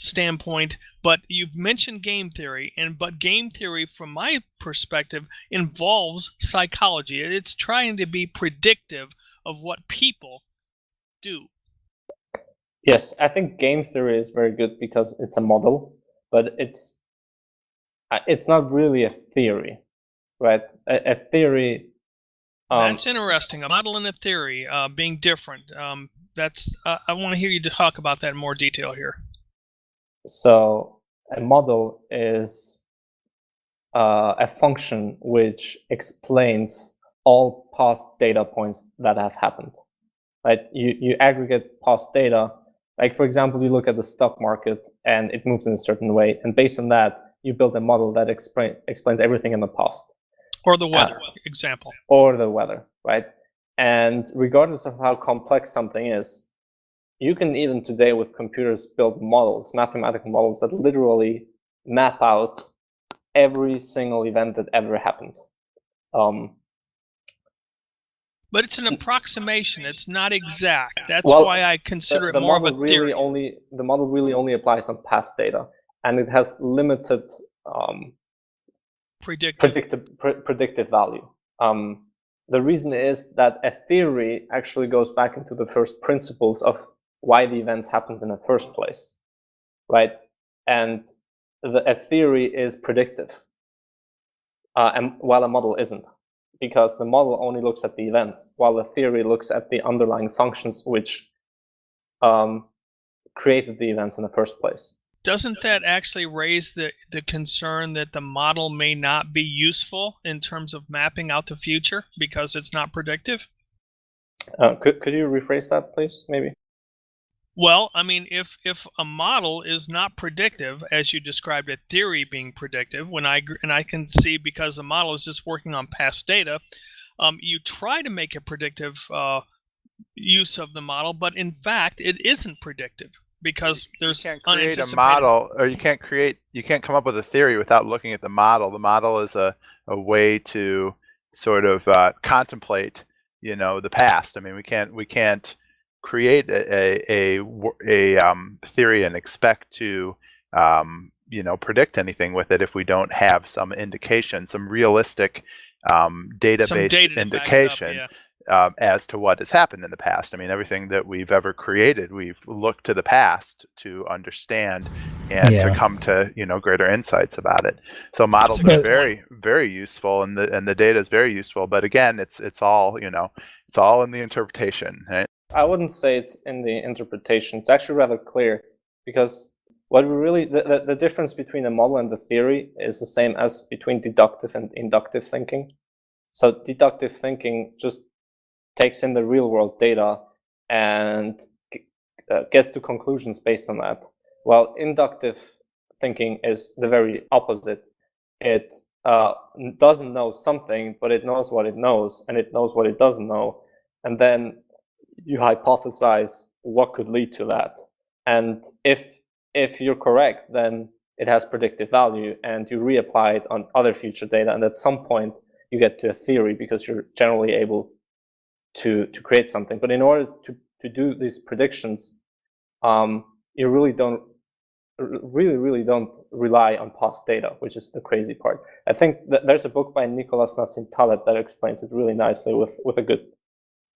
[SPEAKER 5] standpoint, but you've mentioned game theory, but game theory, from my perspective, involves psychology. It's trying to be predictive of what people do.
[SPEAKER 3] Yes, I think game theory is very good because it's a model, but it's not really a theory, right? A theory.
[SPEAKER 5] That's interesting. A model and a theory being different. I want to hear you talk about that in more detail here.
[SPEAKER 3] So a model is a function which explains all past data points that have happened. Right? You aggregate past data. Like, for example, you look at the stock market and it moves in a certain way, and based on that, you build a model that explains everything in the past.
[SPEAKER 5] Or the weather, example.
[SPEAKER 3] Or the weather, right? And regardless of how complex something is, you can even today with computers build models, mathematical models that literally map out every single event that ever happened.
[SPEAKER 5] But it's an approximation. It's not exact. That's why I consider it more of a theory.
[SPEAKER 3] The model really only applies on past data, and it has limited predictive value. The reason is that a theory actually goes back into the first principles of why the events happened in the first place, right? And a theory is predictive, and while a model isn't, because the model only looks at the events, while the theory looks at the underlying functions which created the events in the first place.
[SPEAKER 5] Doesn't that actually raise the concern that the model may not be useful in terms of mapping out the future because it's not predictive?
[SPEAKER 3] Could you rephrase that, please, maybe?
[SPEAKER 5] Well, I mean, if a model is not predictive, as you described a theory being predictive, and I can see because the model is just working on past data, you try to make a predictive use of the model, but in fact, it isn't predictive because there's
[SPEAKER 4] you can't create a model, or you can't come up with a theory without looking at the model. The model is a way to sort of contemplate, the past. I mean, we can't create a theory and expect to predict anything with it if we don't have some indication, some realistic data-based indication as to what has happened in the past. I mean, everything that we've ever created, we've looked to the past to understand and to come to greater insights about it. So models are very, very useful, and the data is very useful. But again, it's all it's all in the interpretation. Right?
[SPEAKER 3] I wouldn't say it's in the interpretation. It's actually rather clear, because what we really the difference between a model and the theory is the same as between deductive and inductive thinking. So deductive thinking just takes in the real world data and gets to conclusions based on that, while inductive thinking is the very opposite. It doesn't know something, but it knows what it knows, and it knows what it doesn't know, and then you hypothesize what could lead to that. And if you're correct, then it has predictive value, and you reapply it on other future data, and at some point you get to a theory because you're generally able to create something. But in order to do these predictions, you really don't rely on past data, which is the crazy part. I think that there's a book by Nicholas Nassim Taleb that explains it really nicely with a good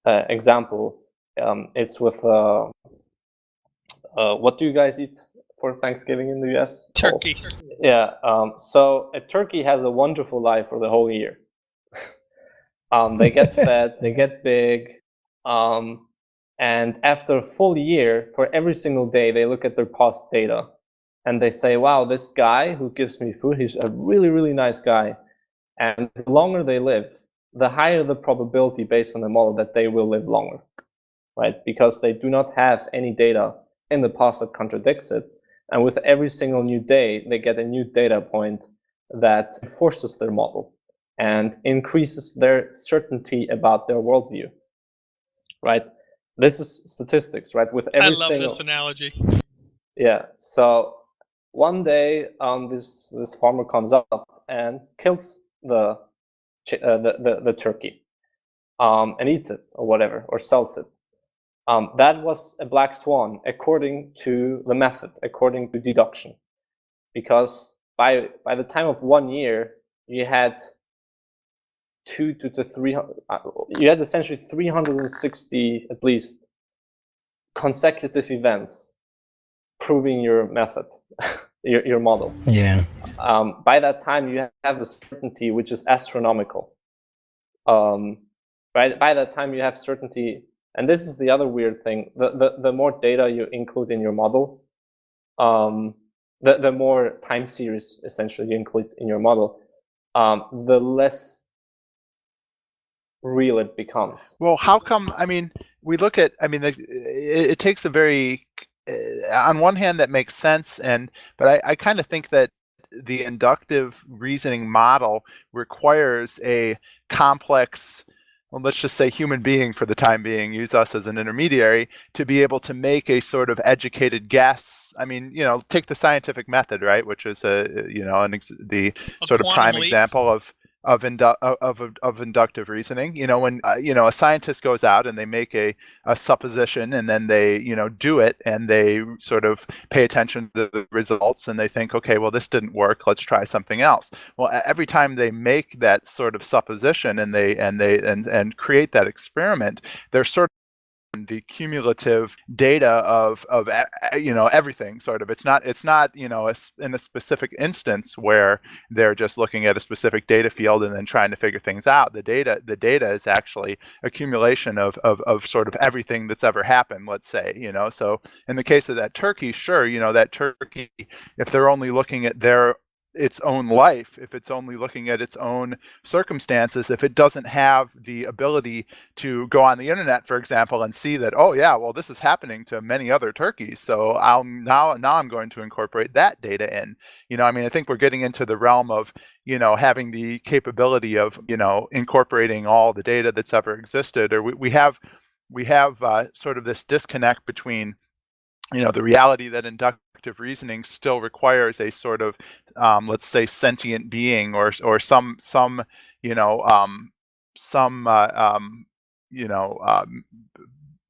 [SPEAKER 3] example. It's with what do you guys eat for Thanksgiving in the US?
[SPEAKER 5] Turkey.
[SPEAKER 3] Yeah. So a turkey has a wonderful life for the whole year. They get fed, they get big, and after a full year, for every single day, they look at their past data, and they say, wow, this guy who gives me food, he's a really, really nice guy. And the longer they live, the higher the probability based on the model that they will live longer, right? Because they do not have any data in the past that contradicts it. And with every single new day, they get a new data point that enforces their model and increases their certainty about their worldview, right? This is statistics, right? With every
[SPEAKER 5] I love this analogy.
[SPEAKER 3] Yeah. So one day, this farmer comes up and kills the turkey, and eats it or whatever, or sells it. That was a black swan according to the method, according to deduction, because by the time of 1 year, you had 200 to 300. You had essentially 360 at least consecutive events proving your method, your model.
[SPEAKER 2] Yeah.
[SPEAKER 3] By that time, you have a certainty which is astronomical. By that time, you have certainty, and this is the other weird thing. The more data you include in your model, the more time series essentially you include in your model, the less real it becomes.
[SPEAKER 4] Well, how come? I mean, we look at. I mean, it takes a very. On one hand, that makes sense, but I kind of think that the inductive reasoning model requires a complex, well, let's just say human being for the time being, use us as an intermediary, to be able to make a sort of educated guess. I mean, take the scientific method, right, which is the sort of prime example of inductive reasoning. When a scientist goes out and they make a supposition, and then they do it, and they sort of pay attention to the results, and they think, okay, well, this didn't work, let's try something else. Well, every time they make that sort of supposition and create that experiment, they're sort of the cumulative data of everything. Sort of, it's not in a specific instance where they're just looking at a specific data field and then trying to figure things out. The data is actually accumulation of sort of everything that's ever happened, let's say. So in the case of that turkey, sure, that turkey, if they're only looking at its own life, if it's only looking at its own circumstances, if it doesn't have the ability to go on the internet, for example, and see that, oh yeah, well, this is happening to many other turkeys, so now I'm going to incorporate that data in. I mean, I think we're getting into the realm of having the capability of incorporating all the data that's ever existed, or we have sort of this disconnect between the reality that inductive reasoning still requires a sort of, let's say, sentient being or some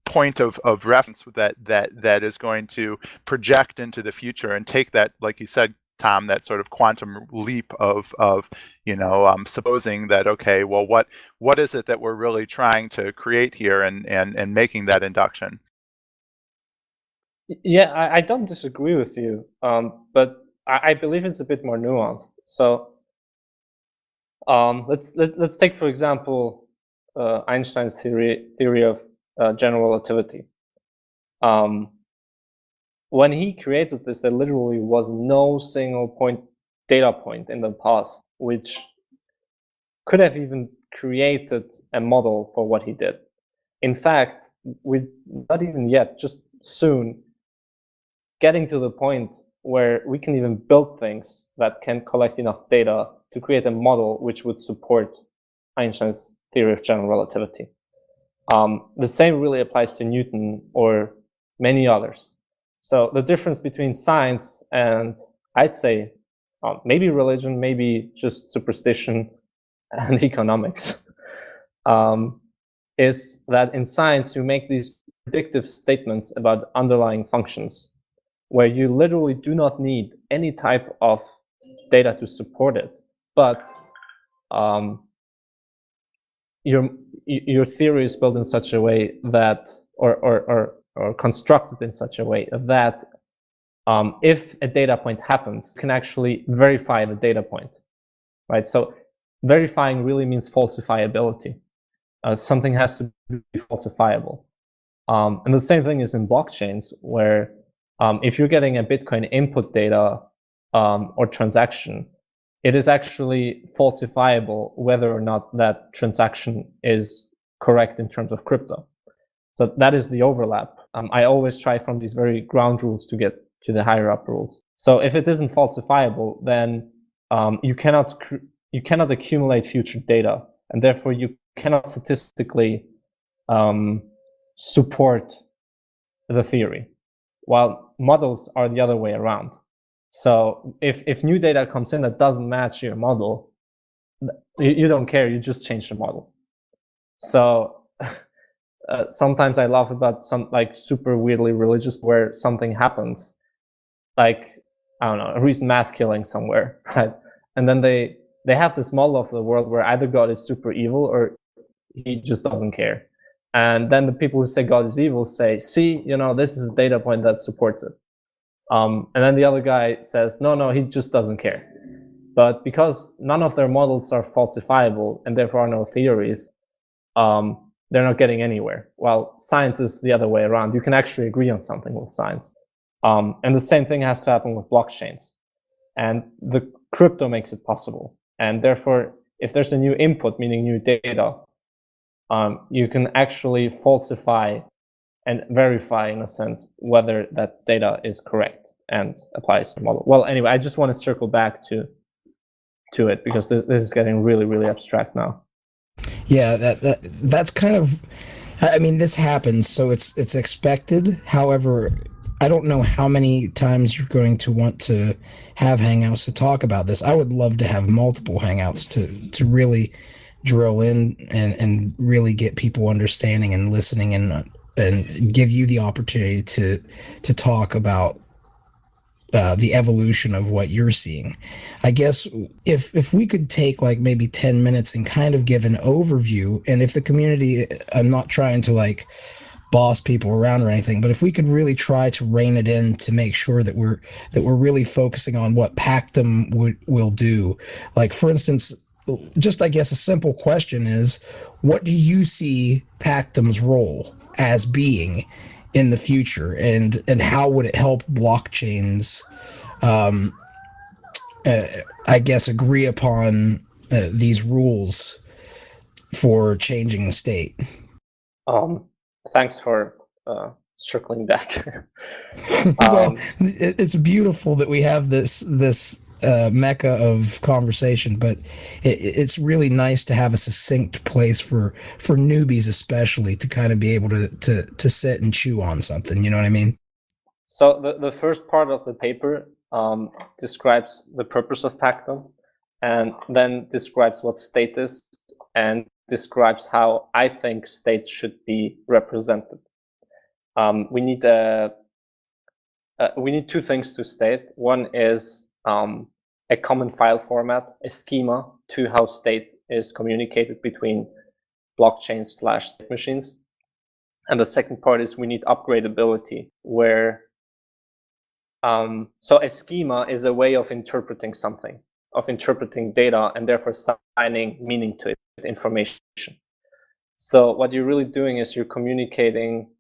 [SPEAKER 4] point of reference that is going to project into the future and take that, like you said, Tom, that sort of quantum leap of supposing that, okay, well, what is it that we're really trying to create here, and making that induction.
[SPEAKER 3] Yeah, I don't disagree with you, but I believe it's a bit more nuanced. So let's take, for example, Einstein's theory of general relativity. When he created this, there literally was no single data point in the past which could have even created a model for what he did. In fact, we're not even yet, just soon, getting to the point where we can even build things that can collect enough data to create a model which would support Einstein's theory of general relativity. The same really applies to Newton or many others. So the difference between science and, I'd say, maybe religion, maybe just superstition and economics, is that in science you make these predictive statements about underlying functions, where you literally do not need any type of data to support it, but your theory is built in such a way that, or constructed in such a way that if a data point happens, you can actually verify the data point, right? So verifying really means falsifiability. Something has to be falsifiable. And the same thing is in blockchains, where if you're getting a Bitcoin input data or transaction, it is actually falsifiable whether or not that transaction is correct in terms of crypto. So that is the overlap. I always try from these very ground rules to get to the higher up rules. So if it isn't falsifiable, then you cannot accumulate future data, and therefore you cannot statistically support the theory, while models are the other way around. So if new data comes in that doesn't match your model, you don't care, you just change the model. So sometimes I laugh about some like super weirdly religious where something happens, like I don't know, a recent mass killing somewhere, right? And then they have this model of the world where either God is super evil or he just doesn't care. And then the people who say God is evil say, see, this is a data point that supports it. And then the other guy says, no, he just doesn't care. But because none of their models are falsifiable and therefore are no theories, they're not getting anywhere. While science is the other way around. You can actually agree on something with science. And the same thing has to happen with blockchains. And the crypto makes it possible. And therefore, if there's a new input, meaning new data, you can actually falsify and verify, in a sense, whether that data is correct and applies to the model. Well, anyway, I just want to circle back to it because this is getting really, really abstract now.
[SPEAKER 2] Yeah, that's kind of, I mean, this happens, so it's expected. However, I don't know how many times you're going to want to have Hangouts to talk about this. I would love to have multiple Hangouts to really drill in and really get people understanding and listening and give you the opportunity to talk about the evolution of what you're seeing. I guess if we could take like maybe 10 minutes and kind of give an overview, and if the community, I'm not trying to like boss people around or anything, but if we could really try to rein it in to make sure that we're really focusing on what Pactum will do. Like, for instance, just I guess a simple question is, what do you see Pactum's role as being in the future, and how would it help blockchains I guess agree upon these rules for changing the state?
[SPEAKER 3] Thanks for circling back.
[SPEAKER 2] Well, it's beautiful that we have this mecca of conversation, but it's really nice to have a succinct place for newbies, especially, to kind of be able to sit and chew on something. You know what I mean?
[SPEAKER 3] So the first part of the paper describes the purpose of Pactum, and then describes what state is, and describes how I think state should be represented. We need two things to state. One is a common file format, a schema to how state is communicated between blockchains/state machines. And the second part is we need upgradability, where so a schema is a way of interpreting something, of interpreting data, and therefore assigning meaning to it, information. So what you're really doing is you're communicating.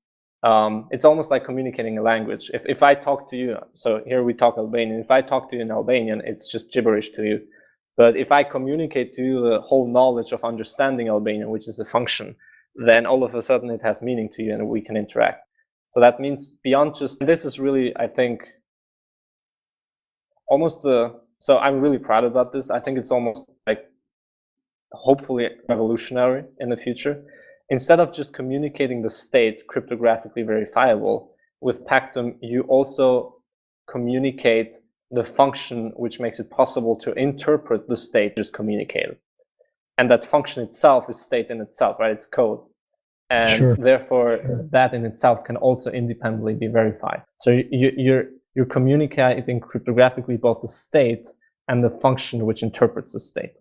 [SPEAKER 3] It's almost like communicating a language. If I talk to you, so here we talk Albanian. If I talk to you in Albanian, it's just gibberish to you. But if I communicate to you the whole knowledge of understanding Albanian, which is a function, then all of a sudden it has meaning to you and we can interact. So that means beyond just, this is really, I think, almost so I'm really proud about this. I think it's almost like hopefully revolutionary in the future. Instead of just communicating the state cryptographically verifiable, with Pactum, you also communicate the function which makes it possible to interpret the state just communicated. And that function itself is state in itself, right? It's code. And therefore, that in itself can also independently be verified. So you're communicating cryptographically both the state and the function which interprets the state.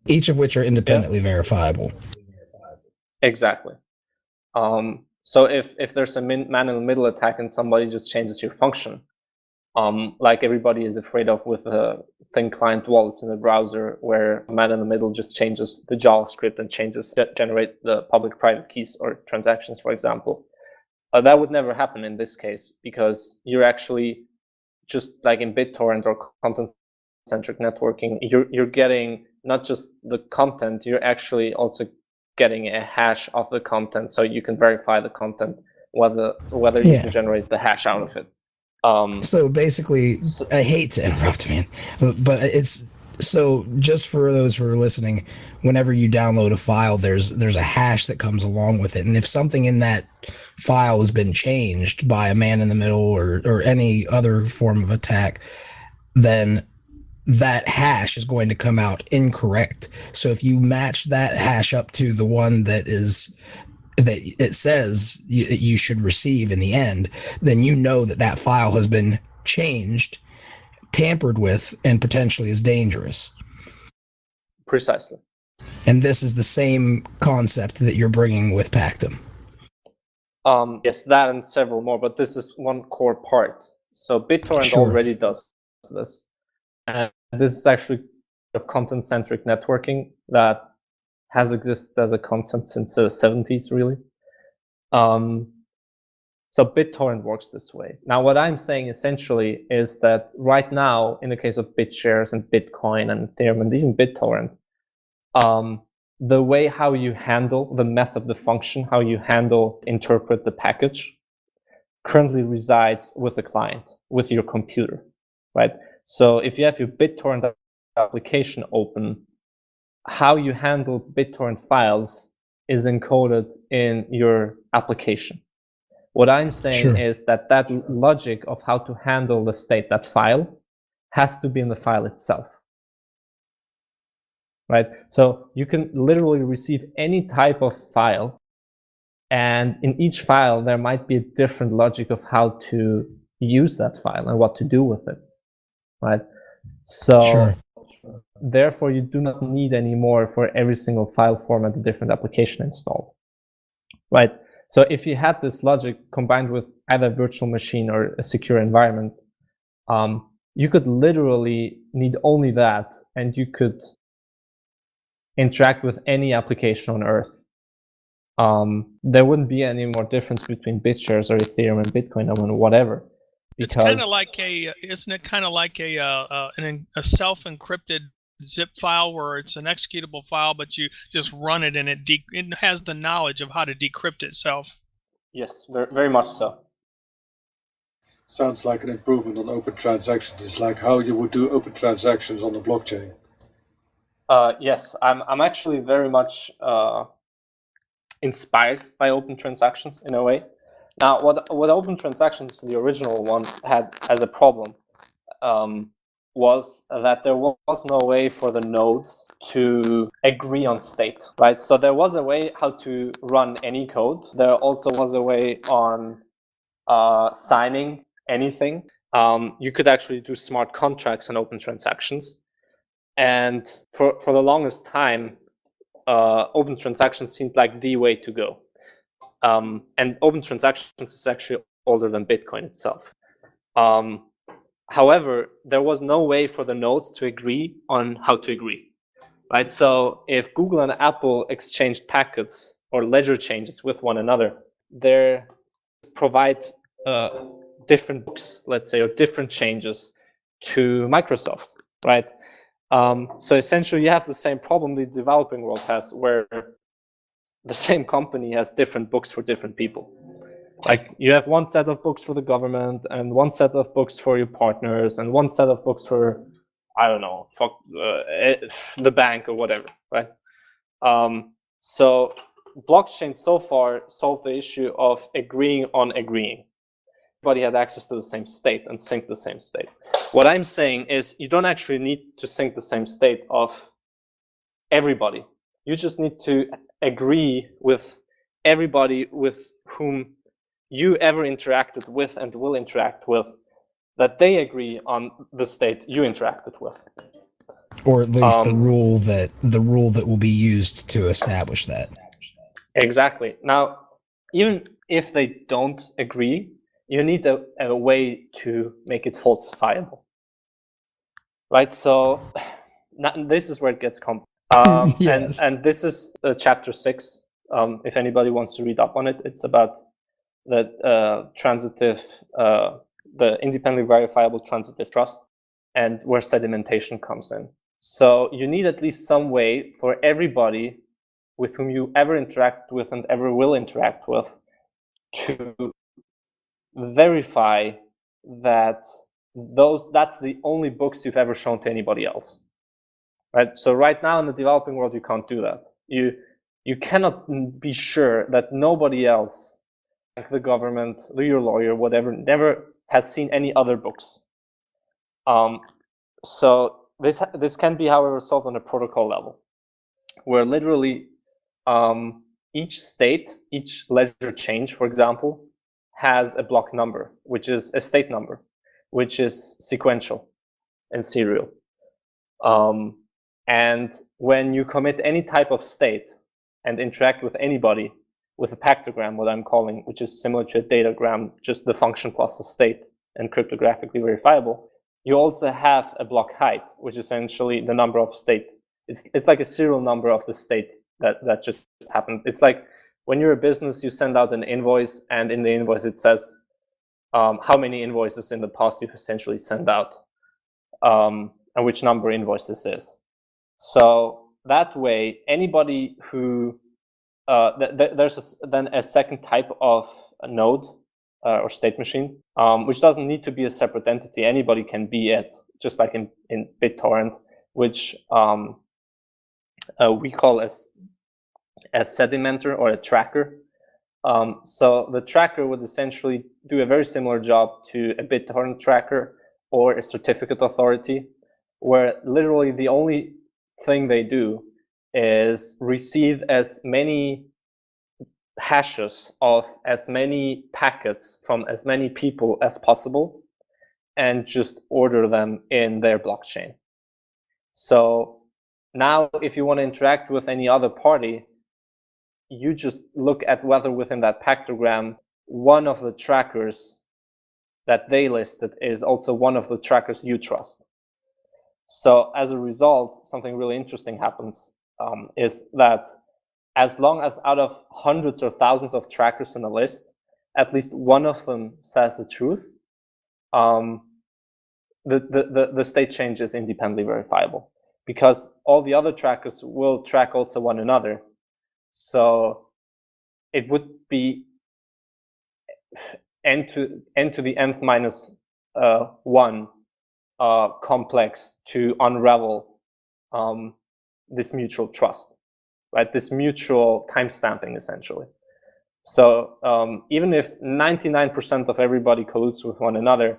[SPEAKER 2] Each of which are independently verifiable.
[SPEAKER 3] Exactly. So if there's a man-in-the-middle attack and somebody just changes your function, like everybody is afraid of with thin client wallets in the browser, where man-in-the-middle just changes the JavaScript and generate the public-private keys or transactions, for example. That would never happen in this case, because you're actually just like in BitTorrent or content-centric networking, you're getting not just the content, you're actually also getting a hash of the content, so you can verify the content, whether you can generate the hash out of it.
[SPEAKER 2] So basically, I hate to interrupt, man, but it's so just for those who are listening, whenever you download a file, there's a hash that comes along with it, and if something in that file has been changed by a man-in-the-middle or any other form of attack, then that hash is going to come out incorrect. So if you match that hash up to the one that is that it says you should receive in the end, then you know that file has been changed, tampered with, and potentially is dangerous.
[SPEAKER 3] Precisely.
[SPEAKER 2] And this is the same concept that you're bringing with Pactum.
[SPEAKER 3] Yes, that and several more, but this is one core part. So BitTorrent already does this. And this is actually of content-centric networking that has existed as a concept since the 70s, really. So BitTorrent works this way. Now, what I'm saying essentially is that right now, in the case of BitShares and Bitcoin and Ethereum and even BitTorrent, the way how you handle the method, the function, how you interpret the package currently resides with the client, with your computer, right? So if you have your BitTorrent application open, how you handle BitTorrent files is encoded in your application. What I'm saying is that logic of how to handle the state, that file, has to be in the file itself. Right? So you can literally receive any type of file, and in each file there might be a different logic of how to use that file and what to do with it. Right? So therefore you do not need anymore for every single file format a different application installed. Right? So if you had this logic combined with either virtual machine or a secure environment, you could literally need only that, and you could interact with any application on Earth. There wouldn't be any more difference between BitShares or Ethereum and Bitcoin or whatever.
[SPEAKER 5] It's kind of like isn't it kind of like a self-encrypted zip file where it's an executable file, but you just run it and it has the knowledge of how to decrypt itself?
[SPEAKER 3] Yes, very much so.
[SPEAKER 7] Sounds like an improvement on open transactions. It's like how you would do open transactions on the blockchain.
[SPEAKER 3] Yes, I'm actually very much inspired by open transactions in a way. Now, what open transactions, the original one, had as a problem was that there was no way for the nodes to agree on state, right? So there was a way how to run any code. There also was a way on signing anything. You could actually do smart contracts on open transactions. And for the longest time, open transactions seemed like the way to go. And open transactions is actually older than Bitcoin itself. However, there was no way for the nodes to agree on how to agree, right? So if Google and Apple exchanged packets or ledger changes with one another, they provide different books, let's say, or different changes to Microsoft, right? So essentially, you have the same problem the developing world has, where the same company has different books for different people. Like you have one set of books for the government, and one set of books for your partners, and one set of books for, I don't know, the bank or whatever, right? So blockchain so far solved the issue of agreeing on agreeing. Everybody had access to the same state and sync the same state. What I'm saying is you don't actually need to sync the same state of everybody. You just need to agree with everybody with whom you ever interacted with and will interact with, that they agree on the state you interacted with.
[SPEAKER 2] Or at least the rule that will be used to establish that.
[SPEAKER 3] Exactly. Now, even if they don't agree, you need a way to make it falsifiable. Right? So this is where it gets complex.
[SPEAKER 2] Yes.
[SPEAKER 3] And this is chapter 6. If anybody wants to read up on it, it's about the the independently verifiable transitive trust, and where sedimentation comes in. So you need at least some way for everybody with whom you ever interact with and ever will interact with to verify that that's the only books you've ever shown to anybody else. Right? So right now in the developing world, you can't do that. You cannot be sure that nobody else, like the government, your lawyer, whatever, never has seen any other books. So this can be, however, solved on a protocol level, where literally each state, each ledger change, for example, has a block number, which is a state number, which is sequential and serial. And when you commit any type of state and interact with anybody with a pactogram, what I'm calling, which is similar to a datagram, just the function plus a state and cryptographically verifiable, you also have a block height, which is essentially the number of state. It's like a serial number of the state that just happened. It's like when you're a business, you send out an invoice, and in the invoice it says how many invoices in the past you've essentially sent out, and which number invoice this is. So that way, anybody who there's then a second type of a node or state machine, which doesn't need to be a separate entity. Anybody can be it, just like in BitTorrent, which we call as a sedimenter or a tracker. So the tracker would essentially do a very similar job to a BitTorrent tracker or a certificate authority, where literally the only thing they do is receive as many hashes of as many packets from as many people as possible and just order them in their blockchain. So now if you want to interact with any other party, you just look at whether within that pactogram one of the trackers that they listed is also one of the trackers you trust. So as a result, something really interesting happens, is that as long as out of hundreds or thousands of trackers in a list, at least one of them says the truth, the state change is independently verifiable, because all the other trackers will track also one another. So it would be n to the nth minus 1 complex to unravel this mutual trust, right? This mutual timestamping, essentially. So even if 99% of everybody colludes with one another,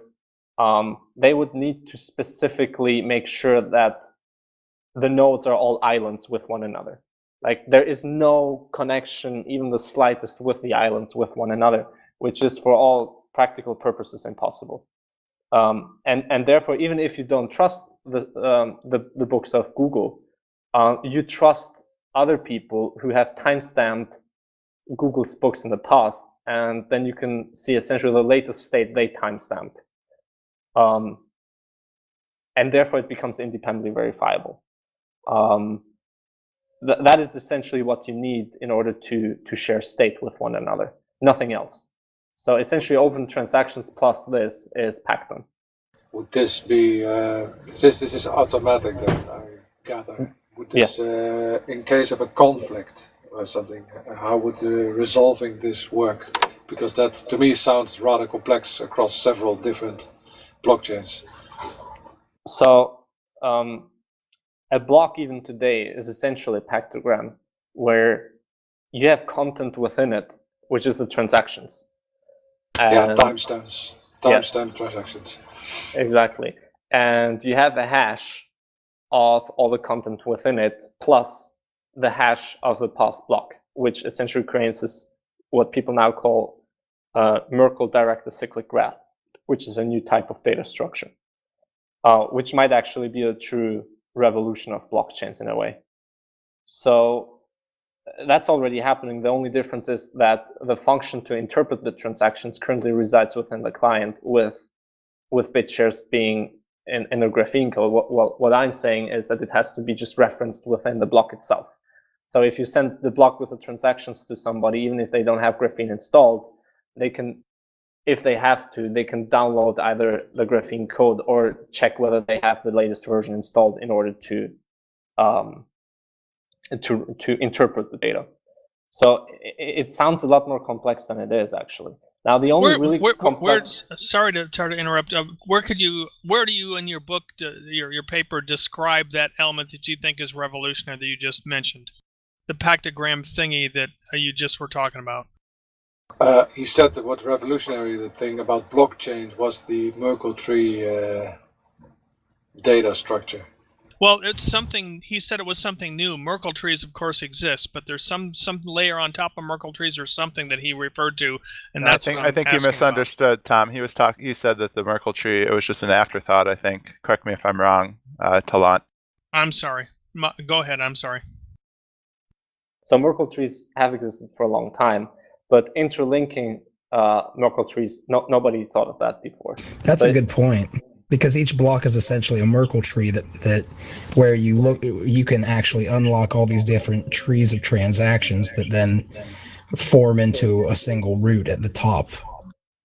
[SPEAKER 3] they would need to specifically make sure that the nodes are all islands with one another. Like there is no connection, even the slightest, with the islands with one another, which is for all practical purposes impossible. And therefore, even if you don't trust the books of Google, you trust other people who have timestamped Google's books in the past, and then you can see essentially the latest state they timestamped. And therefore, it becomes independently verifiable. That is essentially what you need in order to share state with one another, nothing else. So essentially, open transactions plus this is Pactum.
[SPEAKER 7] Would this be, this is automatic then, I gather. Would this,
[SPEAKER 3] Yes.
[SPEAKER 7] In case of a conflict or something, how would resolving this work? Because that, to me, sounds rather complex across several different blockchains.
[SPEAKER 3] So a block even today is essentially a pactogram where you have content within it, which is the transactions.
[SPEAKER 7] Yeah, timestamps, timestamp transactions.
[SPEAKER 3] Exactly. And you have a hash of all the content within it, plus the hash of the past block, which essentially creates this, what people now call Merkle-directed cyclic graph, which is a new type of data structure, which might actually be a true revolution of blockchains in a way. So that's already happening. The only difference is that the function to interpret the transactions currently resides within the client, with BitShares being in the graphene code. What I'm saying is that it has to be just referenced within the block itself. So if you send the block with the transactions to somebody, even if they don't have graphene installed, they can, if they have to, they can download either the graphene code or check whether they have the latest version installed in order to interpret the data. So it sounds a lot more complex than it is actually. Now the only complex.
[SPEAKER 5] Sorry to interrupt. Where do you in your book, your paper, describe that element that you think is revolutionary that you just mentioned, the pactogram thingy that you just were talking about?
[SPEAKER 7] He said that what revolutionary the thing about blockchains was the Merkle tree data structure.
[SPEAKER 5] Well, it's something, he said it was something new. Merkle trees, of course, exist, but there's some layer on top of Merkle trees or something that he referred to, and
[SPEAKER 4] No,
[SPEAKER 5] that's
[SPEAKER 4] I
[SPEAKER 5] what
[SPEAKER 4] think
[SPEAKER 5] I'm
[SPEAKER 4] you
[SPEAKER 5] asking
[SPEAKER 4] misunderstood, Tom. He said that the Merkle tree, it was just an afterthought, I think. Correct me if I'm wrong, Taulant.
[SPEAKER 5] I'm sorry. Go ahead, I'm sorry.
[SPEAKER 3] So Merkle trees have existed for a long time, but interlinking Merkle trees, nobody thought of that before.
[SPEAKER 2] That's a good point, because each block is essentially a Merkle tree that where you can actually unlock all these different trees of transactions that then form into a single root at the top.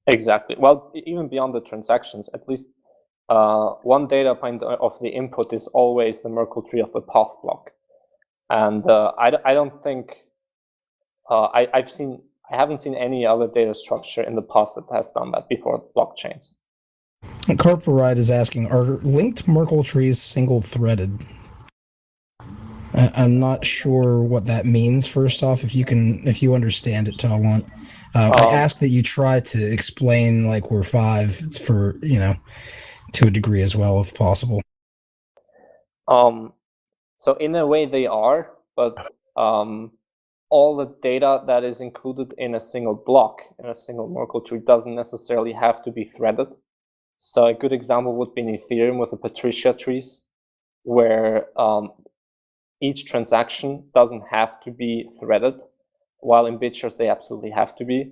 [SPEAKER 3] Exactly. Well, even beyond the transactions, at least one data point of the input is always the Merkle tree of the path block. And I don't think I haven't seen any other data structure in the past that has done that before blockchains.
[SPEAKER 2] Carperide is asking, are linked Merkle trees single-threaded? I'm not sure what that means. First off, if you understand it, Taulant, I ask that you try to explain like we're five for to a degree as well, if possible.
[SPEAKER 3] So in a way they are, but all the data that is included in a single block, in a single Merkle tree, doesn't necessarily have to be threaded. So a good example would be in Ethereum with the Patricia trees, where each transaction doesn't have to be threaded, while in BitShares they absolutely have to be.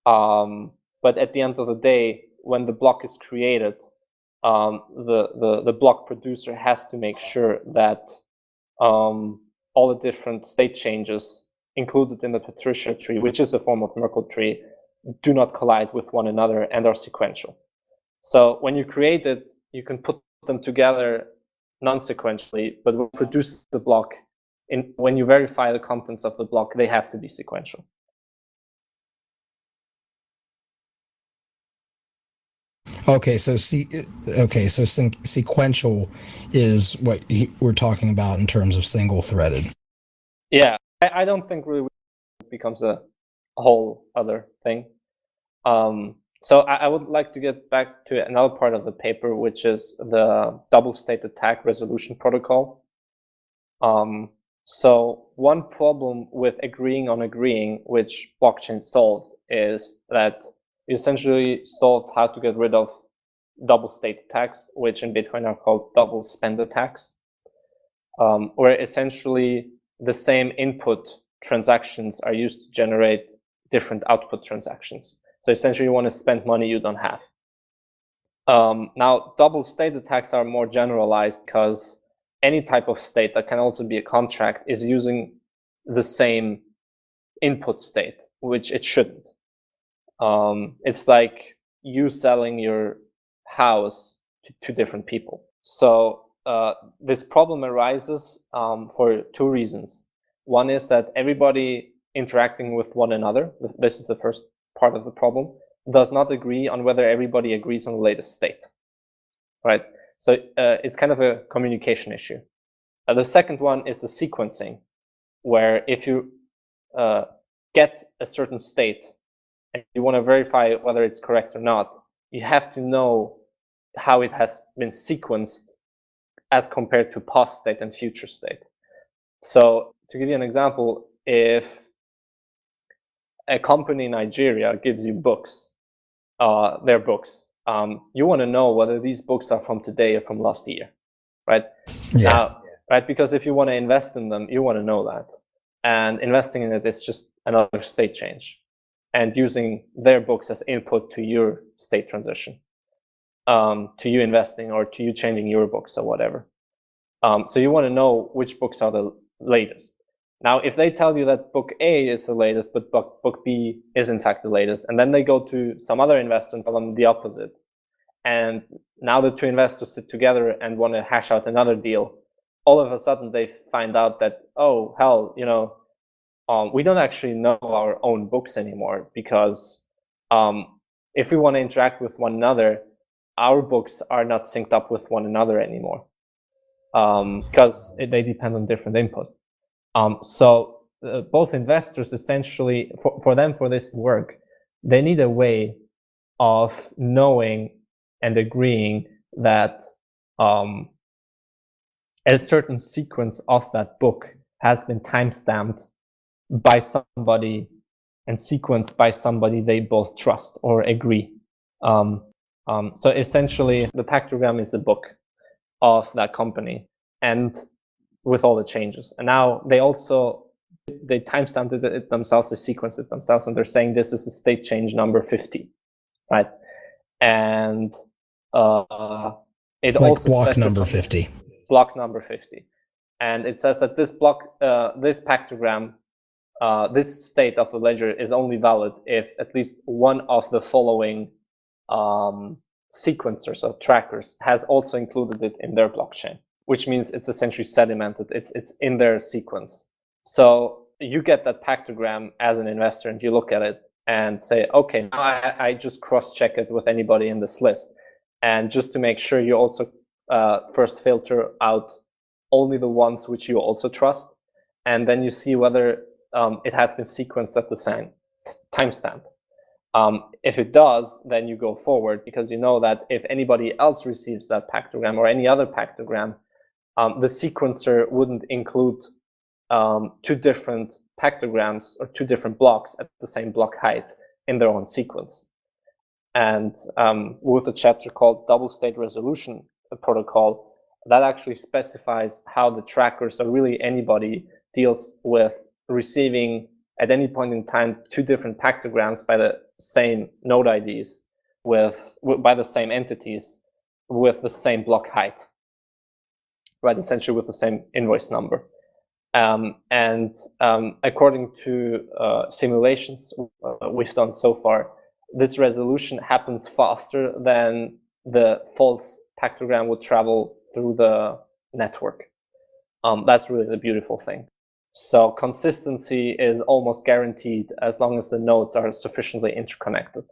[SPEAKER 3] But at the end of the day, when the block is created, the block producer has to make sure that all the different state changes included in the Patricia tree, which is a form of Merkle tree, do not collide with one another and are sequential. So when you create it, you can put them together non-sequentially, but when you produce the block, when you verify the contents of the block, they have to be sequential.
[SPEAKER 2] Okay, so sequential is what we're talking about in terms of single-threaded.
[SPEAKER 3] Yeah, I don't think really it becomes a whole other thing. So I would like to get back to another part of the paper, which is the double-state attack resolution protocol. So one problem with agreeing on agreeing, which blockchain solved, is that it essentially solved how to get rid of double-state attacks, which in Bitcoin are called double-spend attacks, where essentially the same input transactions are used to generate different output transactions. So essentially you want to spend money you don't have. Now, double-state attacks are more generalized because any type of state that can also be a contract is using the same input state, which it shouldn't. It's like you selling your house to two different people. So this problem arises for two reasons. One is that everybody interacting with one another, this is the first part of the problem, does not agree on whether everybody agrees on the latest state, right? So it's kind of a communication issue. The second one is the sequencing, where if you get a certain state and you want to verify whether it's correct or not, you have to know how it has been sequenced as compared to past state and future state. So to give you an example, if a company in Nigeria gives you books, their books, you want to know whether these books are from today or from last year, right?
[SPEAKER 2] Yeah.
[SPEAKER 3] Right? Because if you want to invest in them, you want to know that. And investing in it is just another state change and using their books as input to your state transition, to you investing or to you changing your books or whatever. So you want to know which books are the latest. Now, if they tell you that book A is the latest, but book B is in fact the latest, and then they go to some other investor and tell them the opposite, and now the two investors sit together and want to hash out another deal, all of a sudden they find out that, oh, hell, we don't actually know our own books anymore, because if we want to interact with one another, our books are not synced up with one another anymore, because they depend on different input. So both investors essentially, for this to work, they need a way of knowing and agreeing that a certain sequence of that book has been timestamped by somebody and sequenced by somebody they both trust or agree. So essentially, the pactogram is the book of that company, and with all the changes. And now they timestamped it themselves, they sequenced it themselves, and they're saying this is the state change number 50, right? And it
[SPEAKER 2] Like
[SPEAKER 3] also
[SPEAKER 2] block number 50.
[SPEAKER 3] Block number 50, and it says that this block, this pactogram, this state of the ledger is only valid if at least one of the following sequencers or trackers has also included it in their blockchain, which means it's essentially sedimented. It's in their sequence. So you get that pactogram as an investor, and you look at it and say, okay, now I just cross-check it with anybody in this list, and just to make sure, you also first filter out only the ones which you also trust, and then you see whether it has been sequenced at the same timestamp. If it does, then you go forward, because you know that if anybody else receives that pactogram or any other pactogram, the sequencer wouldn't include two different pactograms or two different blocks at the same block height in their own sequence. And with a chapter called Double State Resolution Protocol, that actually specifies how the trackers, or really anybody, deals with receiving at any point in time two different pactograms by the same node IDs by the same entities with the same block height, right? Essentially with the same invoice number. According to simulations we've done so far, this resolution happens faster than the false pactogram would travel through the network. That's really the beautiful thing. So consistency is almost guaranteed as long as the nodes are sufficiently interconnected.